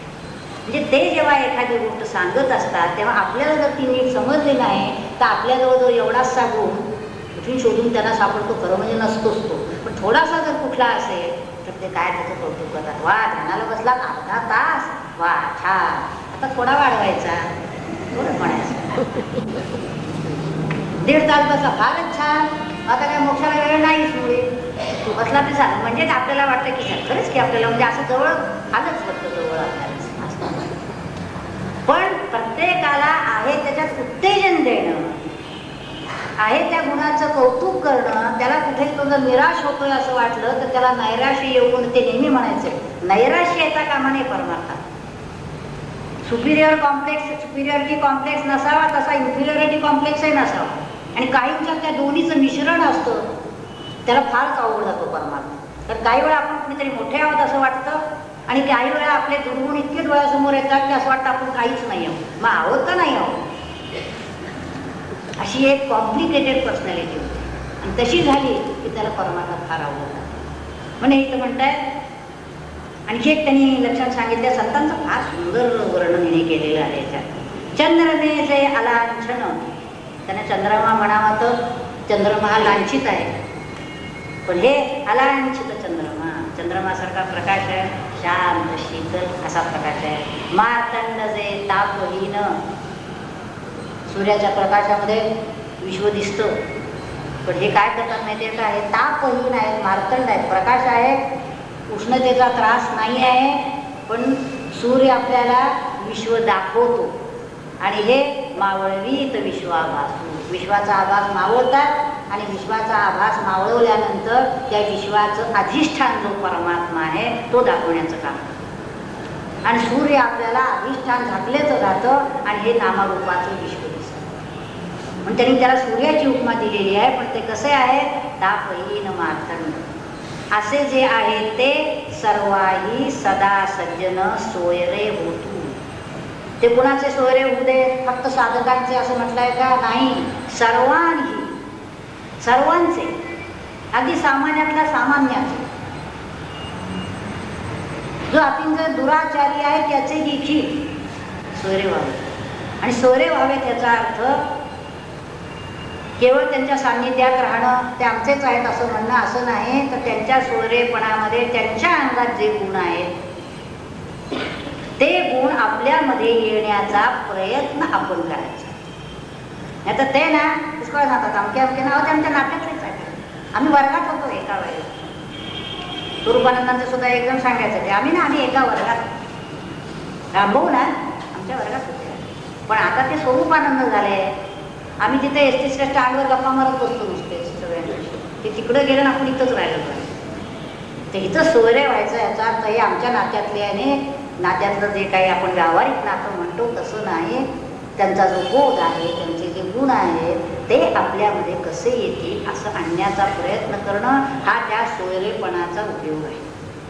म्हणजे ते जेव्हा एखादी गोष्ट सांगत असतात तेव्हा आपल्याला जर ती नीट समजली नाही तर आपल्याजवळ जो एवढासा गुण कुठून शोधून त्यांना सापडतो, खरं म्हणजे नसतोच तो. पण थोडासा जर कुठला असेल तर ते काय त्याचं कौतुक करतात. वा ध्यानाला बसला अर्धा तास, वा छान, आता थोडा वाढवायचा, थोडं म्हणायचं, 1.5 तास बसला फारच छान, आता काय मोक्षाला वेळ नाही सुरे तू बसला ते झालं. म्हणजेच आपल्याला वाटतं की खरंच की आपल्याला म्हणजे असं जवळ आलंच वाटतं, जवळ आपल्याला. पण प्रत्येकाला आहे त्याच्यात उत्तेजन देणं, आहे त्या गुणाचं कौतुक करणं. त्याला कुठेही तो जर निराश होतोय असं वाटलं तर त्याला नैराश्य येऊन ते नेहमी म्हणायचं नैराश्य येता कामा नये परमार्थात. सुपिरियर कॉम्प्लेक्स, सुपिरियरिटी कॉम्प्लेक्स नसावा, तसा इन्फिरियरिटी कॉम्प्लेक्सही नसावा. आणि काहींच्या त्या दोन्हीचं मिश्रण असतं, त्याला फारच अवघड जातो परमार्थ. तर काही वेळा आपण कुणीतरी मोठे आहोत असं वाटतं आणि काही वेळा आपले दुर्गुण इतके डोळ्यासमोर येतात की असं वाटतं आपण काहीच नाही आहोत. मग आहोत का नाही आहोत, अशी एक कॉम्प्लिकेटेड पर्सनॅलिटी होती. आणि तशी झाली की त्याला परमार्थात फार आवडत. म्हणजे इथं म्हणताय आणखी एक त्यांनी लक्षात सांगितलं, संतांचं फार सुंदर वर्णन हिने केलेलं आहे याच्यात. चंद्रमे जे अलांछन, त्यांना चंद्रमा म्हणावा तर चंद्रमा हा लांछित आहे, पण हे अलांछित चंद्रमा, चंद्रमासारखा प्रकाश आहे, शांत शीतल असा प्रकाश आहे. मार्तंड जे तापहीन, सूर्याच्या प्रकाशामध्ये विश्व दिसतं, पण हे काय करतात माहिती आहे का? हे तापहीन आहेत, मार्तंड आहेत. प्रकाश आहे, उष्णतेचा त्रास नाही आहे, पण सूर्य आपल्याला विश्व दाखवतो. आणि हे मावळवीत विश्वाभासू, विश्वाचा आभास मावळतात आणि विश्वाचा आभास मावळवल्यानंतर त्या विश्वाचं अधिष्ठान जो परमात्मा आहे तो दाखवण्याचं काम. आणि सूर्य आपल्याला अधिष्ठान झाकलेचं जातं आणि हे नामारूपाचं विश्व दिसतं. म्हणून त्यांनी त्याला सूर्याची उपमा दिलेली आहे. पण ते कसे आहे? तापहीन मार्तंड. असे जे आहे ते सर्वाही सदा सज्जन सोयरे होतू. ते कुणाचे सोयरे होऊ दे? फक्त साधकांचे असं म्हटलंय का? नाही, सर्वांही, सर्वांचे, अगदी सामान्यातला सामान्याचे. जो अतिशय दुराचारी आहे त्याचे देखील सोयरे व्हावे. आणि सोयरे व्हावे त्याचा अर्थ केवळ त्यांच्या सान्निध्यात राहणं, ते आमचेच आहेत असं म्हणणं असं नाही, तर त्यांच्या सोयरेपणामध्ये त्यांच्या अंगात जे गुण आहेत ते गुण आपल्यामध्ये येण्याचा प्रयत्न आपण करायचा. नाही तर ते ना पुष्कळ सांगतात अमके अमके नाव ते आमच्या नात्यातलेच आहेत. आम्ही वर्गात होतो एका वेळेला. स्वरूपानंदांचं सुद्धा एकदम सांगायचं ते आम्ही एका वर्गात रामभाऊ ना आमच्या वर्गात होते. पण आता ते स्वरूपानंद झाले. आम्ही तिथे एस टी स्टँडवर गप्पा मारत बसतो नुसते सगळ्यांशी. ते तिकडं गेलं आपण इथंच राहिलो पाहिजे. ते इथं सोयरे व्हायचं याचा अर्थ हे आमच्या नात्यातले आणि नात्यातलं जे काही आपण व्यावहारिक नातं म्हणतो तसं नाही. त्यांचा जो बोध आहे, त्यांचे जे गुण आहेत ते आपल्यामध्ये कसे येतील असं आणण्याचा प्रयत्न करणं हा त्या सोयरेपणाचा उपयोग आहे.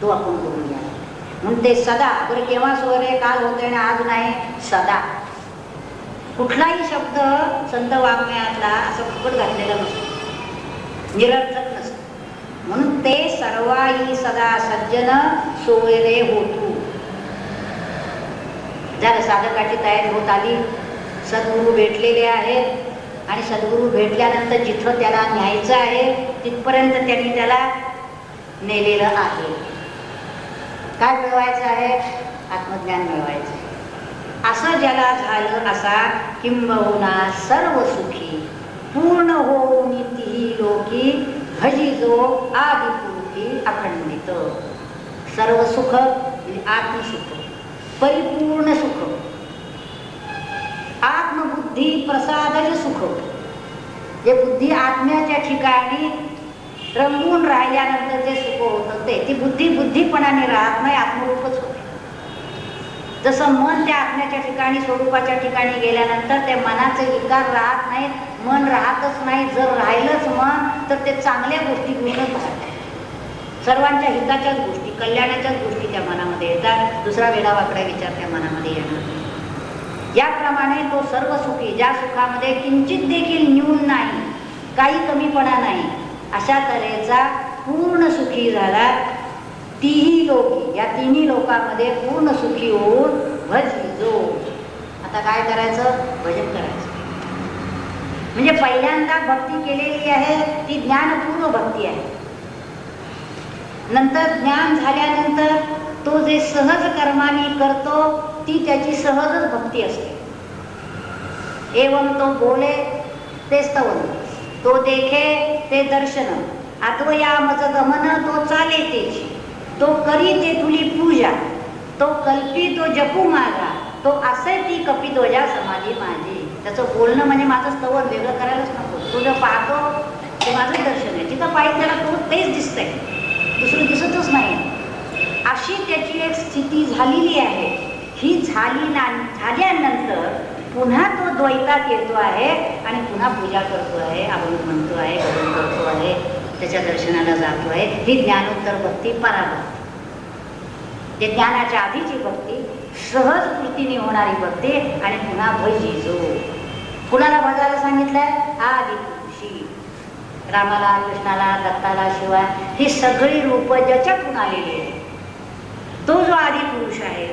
तो आपण करून घ्या. म्हणून ते सदा, बरं केव्हा सोयरे? काल होते आणि आज नाही, सदा. कुठलाही शब्द संत वाङ्मयातला असं फुकट घातलेला नसतो, निरर्थक नसतो. म्हणून ते सर्वाही सदा सज्जन सोयरे होतू. झालं, साधकाची तयारी होत आली, सद्गुरू भेटलेले आहेत आणि सद्गुरू भेटल्यानंतर जिथं त्याला न्यायचं आहे तिथपर्यंत त्यांनी त्याला नेलेलं आहे. काय मिळवायचं आहे? आत्मज्ञान मिळवायचं आहे. असं ज्याला झालं असा किंबहुना सर्व सुखी पूर्ण होऊन तिही लोकी भजी जो आदिपुरुषी अखंडित. सर्व सुख आत्मसुख, परिपूर्ण सुख, आत्मबुद्धी प्रसादज सुख. जे बुद्धी आत्म्याच्या ठिकाणी रंगून राहिल्यानंतर जे सुख होतं ते ती बुद्धी बुद्धिपणाने राहत नाही, आत्मरूपच होते. जसं मन त्या आत्म्याच्या ठिकाणी स्वरूपाच्या ठिकाणी गेल्यानंतर त्या मनाचे विकार राहत नाहीत, मन राहतच नाही. जर राहिलंच मन तर ते चांगल्या गोष्टी घेऊनच राहतात. सर्वांच्या हिताच्याच गोष्टी, कल्याणाच्याच गोष्टी त्या मनामध्ये येतात. दुसरा वेडावाकडा विचार त्या मनामध्ये येणार. याप्रमाणे तो सर्व सुखी, ज्या सुखामध्ये किंचित देखील न्यून नाही, काही कमीपणा नाही, अशा तऱ्हेचा पूर्ण सुखी झाला. तीही लोकी, या तिन्ही लोकांमध्ये पूर्ण सुखी होऊन भजी जो. आता काय करायचं? भजन करायचं. म्हणजे पहिल्यांदा भक्ती केलेली आहे ती ज्ञानपूर्ण भक्ती आहे. नंतर ज्ञान झाल्यानंतर तो जे सहज कर्माने करतो ती त्याची सहजच भक्ती असते. एवं तो बोले ते स्तवन, तो देखे ते दर्शन, आत्वया मज गमन तो चाले तेची, तो करी ते तुली पूजा, तो कल्पी तो जपू माझा, तो असे ती कपी तुझ्या समाधी माझी. त्याचं बोलणं म्हणजे माझं स्तवन, वेगळं करायलाच नको. तुझं पाहतो ते माझं दर्शन आहे. जिथं पाहिजे त्याला तो तेच दिसतंय, दुसरं दिसतच नाही. अशी त्याची एक स्थिती झालेली आहे. ही झाल्यानंतर पुन्हा तो द्वैतात येतो आहे आणि पुन्हा पूजा करतो आहे, अभंग म्हणतो आहे, भजन करतो आहे, त्याच्या दर्शनाला जातो आहे. ही ज्ञानोत्तर भक्ती, पराभक्ती. ते ज्ञानाच्या आधीची भक्ती, सहज कृतीने होणारी भक्ती. आणि पुन्हा भजी जो. कुणाला भजायला सांगितलंय? आदिपुरुषी. रामाला, कृष्णाला, दत्ताला, शिवा, ही सगळी रूप ज्याच्यातून आलेली आहे तो जो आदिपुरुष आहे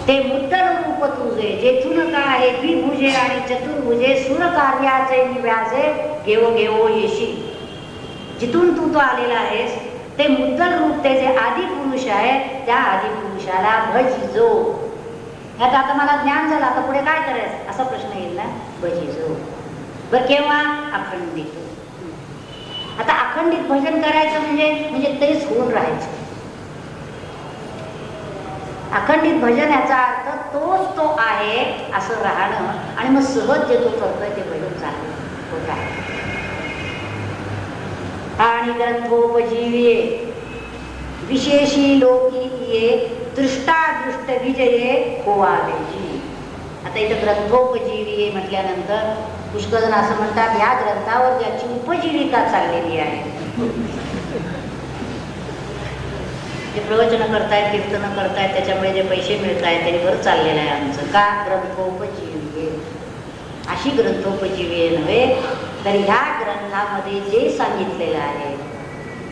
ते मुद्दल रूप तुझे, जेथून का आहे द्विभुजे आणि चतुर्भुजे, सुर कार्याचे निव्याजे घेवो घेवो येशी. जिथून तू तो आलेला आहेस ते मुद्दल रूप, ते जे आदिपुरुष आहे त्या आदिपुरुषाला भज जो. ह्यात आता मला ज्ञान झालं, आता पुढे काय करायचं असा प्रश्न येईल ना. भजिजो बरं केव्हा? अखंडित. आता अखंडित भजन करायचं म्हणजे तेच होऊन राहायचं. अखंडित भजन याचा अर्थ तोच तो आहे असं राहणं आणि मग सहज जे तो करतोय ते भजन चालू होत आहे. आणि ग्रंथोपजीवे विशेषी लोकी ये दृष्टादृष्ट विजये होवावेची. आता इथं ग्रंथोपजीवी म्हटल्यानंतर पुष्कळ जण असं म्हणतात ह्या ग्रंथावर ज्याची उपजीविका चाललेली आहे, जे प्रवचन करतायत, कीर्तन करतायत, त्याच्यामुळे जे पैसे मिळत आहेत त्याने बरं चाललेलं आहे आमचं. का? ग्रंथोपजीवी. अशी ग्रंथोपजीवी नव्हे, तर ह्या ग्रंथामध्ये जे सांगितलेलं आहे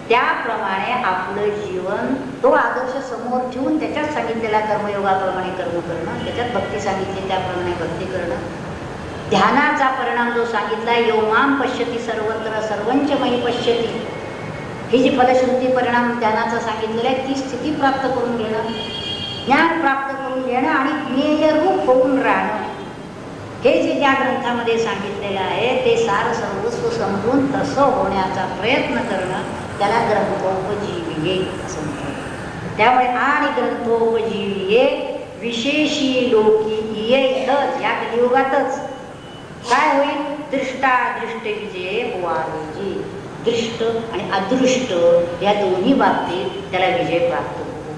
त्याप्रमाणे आपलं जीवन, तो आदर्श समोर ठेवून त्याच्यात सांगितलेल्या कर्मयोगाप्रमाणे कर्म करणं, त्याच्यात भक्ती सांगितली त्याप्रमाणे भक्ती करणं, ध्यानाचा परिणाम जो सांगितला यो माम पश्यती सर्वत्र सर्वंच मयी पश्यती, ही जी फलश्रुती परिणाम ध्यानाचा सांगितलेला आहे ती स्थिती प्राप्त करून घेणं, ज्ञान प्राप्त करून घेणं आणि ज्ञेयरूप होऊन राहणं, हे जे ज्या ग्रंथामध्ये सांगितलेलं आहे ते सार सर्वस्व समजून तसं होण्याचा प्रयत्न करणं, त्याला ग्रंथोपजीविये असं म्हणतात. त्यामुळे आणि ग्रंथोपजीविये विशेषी लोकी ये इथंच या कलियुगातच काय होईल? दृष्टादृष्ट विजय होवावेची. दृष्ट आणि अदृष्ट या दोन्ही बाबतीत त्याला विजय प्राप्त होतो.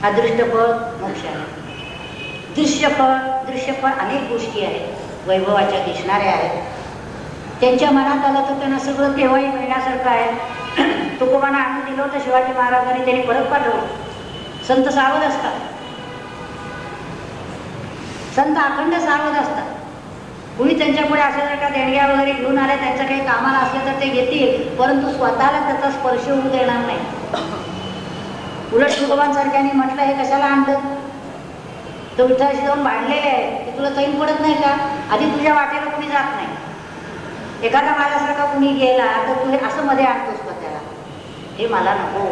अदृष्ट फळ मोक्ष आहे, दृश्यफळ अनेक गोष्टी आहेत वैभवाच्या दिसणाऱ्या आहेत, त्यांच्या मनात आलं तर त्यांना सगळं केव्हाही मिळण्यासारखं आहे. तुकोबांना आणून दिलं होतं शिवाजी महाराजांनी, त्यांनी परत पाठवलं. संत सावध असतात, संत अखंड सावध असतात. कुणी त्यांच्यापुढे अशा जर का देणग्या वगैरे घेऊन आल्या, त्यांचं काही कामाला असलं तर ते घेतील, परंतु स्वतःला त्याचा स्पर्श होऊ देणार नाही. उलट तुकोबांसारख्याने म्हटलं हे कशाला आणलं, तो विठ्ठलाशी जाऊन बांधलेले आहे की तुला चैन पडत नाही का, आधी तुझ्या वाटेला कुणी जात नाही. एखादा माझ्यासारखा कुणी गेला तर तू हे असं मध्ये आणतोस का त्याला, हे मला नको.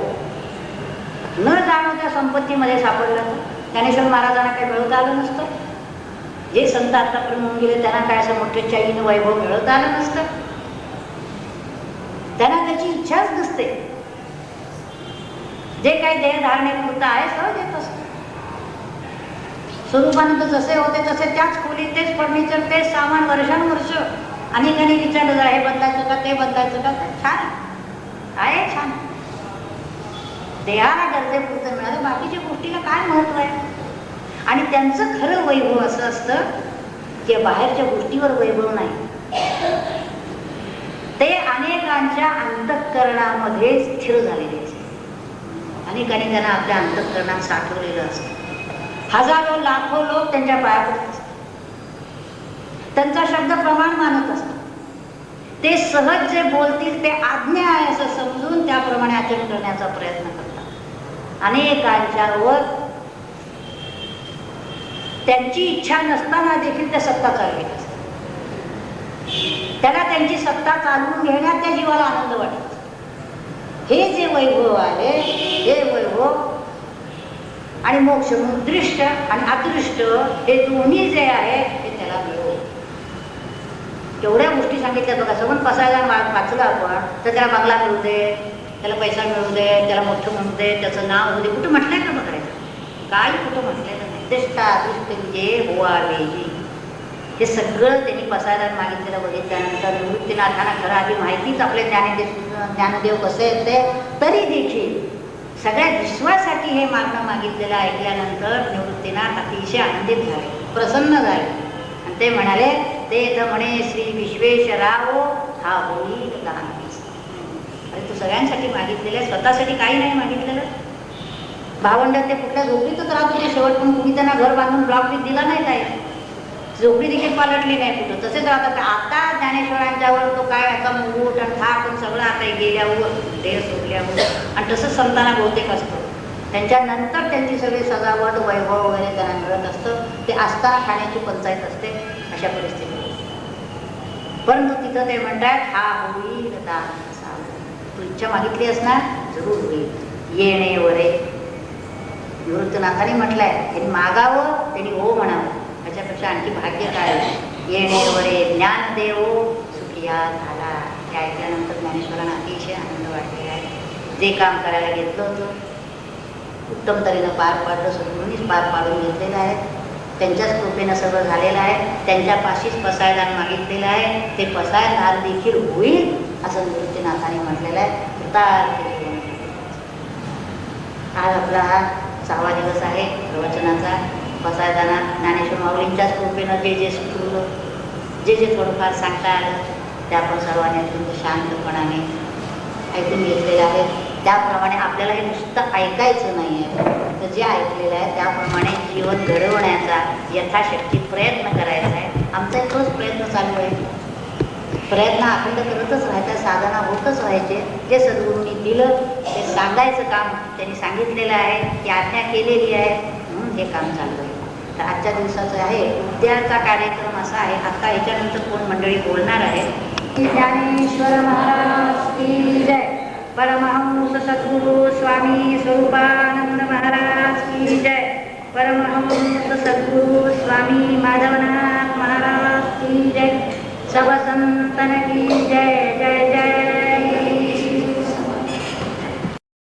न जाणं त्या संपत्तीमध्ये सापडलं तर ज्ञानेश्वर महाराजांना काही मिळवता आलं नसतं. जे संत आतापर्यंत होऊन गेले त्यांना काय असं मोठे चैन वैभव मिळवता आलं नसतं. त्यांना त्याची इच्छाच नसते. जे काही देहधारणेपुरतं आहे सहज येत असतं. स्वरूपानंद जसे होते तसे त्याच खोलीत तेच फर्निचर तेच सामान वर्षानुवर्ष अनेकांनी विचारलं हे बदलायचं का ते बदलायचं का, छान आहे छान. देहाला गरजेपुरतं मिळालं, बाकीच्या गोष्टीला काय महत्व आहे. आणि त्यांचं खरं वैभव असं असतं की बाहेरच्या गोष्टीवर वैभव नाही, ते अनेकांच्या अंतःकरणामध्ये स्थिर झालेले असते. अनेकांनी त्यांना आपल्या अंतःकरणात साठवलेलं असतं. हजारो लाखो लोक त्यांच्या पाया पडत असतात, त्यांचा शब्द प्रमाण मानत असतात. ते सहज जे बोलतील ते आज्ञा आहे असं समजून त्याप्रमाणे आचरण करण्याचा प्रयत्न करतात. अनेकांच्यावर त्यांची इच्छा नसताना देखील त्या सत्ता चालवित असतात. त्याला त्यांची सत्ता चालवून घेण्यात त्या जीवाला आनंद वाटत. हे जे वैभव आहे हे वैभव आणि मोक्ष, दृष्ट आणि अदृष्ट हे दोन्ही जे आहे ते त्याला मिळो. तेवढ्या गोष्टी सांगितल्या बघा. सगळं पसायला वाचलं आपण तर त्याला बंगला मिळू दे, त्याला पैसा मिळू दे, त्याला मोठं म्हणू दे, त्याचं नाव होऊ दे, कुठं म्हटलंय का बघायचं? काही कुठं म्हटलेलं नाही. दृष्ट अदृष्ट विजय होवावेची, हे सगळं त्यांनी पसायदान मागितलेलं बघितल्यानंतर निवृत्तीनाथांना खरं आधी माहितीच आपले ज्ञानदेव कसे आहेत ते, तरी देखील सगळ्या विश्वासाठी हे मागणं मागितलेलं ऐकल्यानंतर निवृत्तीनाथ अतिशय आनंदित झाले, प्रसन्न झाले. आणि ते म्हणाले, ते तर म्हणे श्री विश्वेश्वराव हा होईल दान. अरे तू सगळ्यांसाठी मागितलेलं आहे, स्वतःसाठी काही नाही मागितलेलं. भावंड ते कुठल्या झोपडीतच राहत होते शेवट, पण कुणी त्यांना घर बांधून ब्लॉक दिला नाही, काय झोपडी देखील पालटली नाही कुठं, तसेच राहतात. आता ज्ञानेश्वरांच्यावर तो काय याचा मुंगूट आणि थाप आणि सगळं आता गेल्यावर देह सोडल्यावर, आणि तसंच संतांना बहुतेक असतं. त्यांच्यानंतर त्यांची सगळी सजावट वैभव वगैरे त्यांना मिळत असतं. ते असताना खाण्याची पंचायत असते अशा परिस्थितीत. परंतु तिथं ते म्हणतात हा होईल दान. तू इच्छा मागितली असणार, जरूर होईल. येणे वरे निवृत्तीनाथांनी म्हटलंय, त्यांनी मागावं, त्यांनी हो म्हणावं, त्याच्यापेक्षा आणखी भाग्य काय. येणे वरे ज्ञान देवो सुखिया झाला. हे ऐकल्यानंतर ज्ञानेश्वरांना अतिशय आनंद वाटलेला आहे. जे काम करायला घेतलं होतं उत्तम तऱ्हेनं पार पाडलं, सद्गुरूंनीच पार पाडून घेतलेलं आहे. त्यांच्याच कृपेनं सगळं झालेलं आहे. त्यांच्यापाशीच पसायदान मागितलेलं आहे. ते पसायदान देखील होईल असं निवृत्तीनाथांनी म्हटलेलं आहे. कृतार्थ जीवन. आज आपला हा 6वा दिवस आहे प्रवचनाचा. पसायदानात ज्ञानेश्वर माऊलींच्याच कृपेनं जे जे सुचवलं, जे जे थोडंफार सांगता आलं ते आपण सर्वांनी अत्यंत शांतपणाने ऐकून घेतलेलं आहे. त्याप्रमाणे आपल्याला हे नुसतं ऐकायचं नाही आहे, तर जे ऐकलेलं आहे त्याप्रमाणे जीवन घडवण्याचा यथाशक्ती प्रयत्न करायचा आहे. आमचा तोच प्रयत्न चालू आहे. प्रयत्न अखंड करतच राहायचा, साधना होतच राहायचे. जे सद्गुरूंनी दिलं ते सांगायचं काम त्यांनी सांगितलेलं आहे, ती आज्ञा केलेली आहे, म्हणून हे काम चालू आहे. तर आजच्या दिवसाचं आहे. उद्याचा कार्यक्रम असा आहे. आता याच्यानंतर कोण मंडळी बोलणार आहे. ज्ञानेश्वर महाराज की जय. परमहंस सद्गुरु स्वामी स्वरूपानंद महाराज की जय. परमहंस सद्गुरु स्वामी माधवनाथ महाराज की जय. सब संतन की जय जय जय.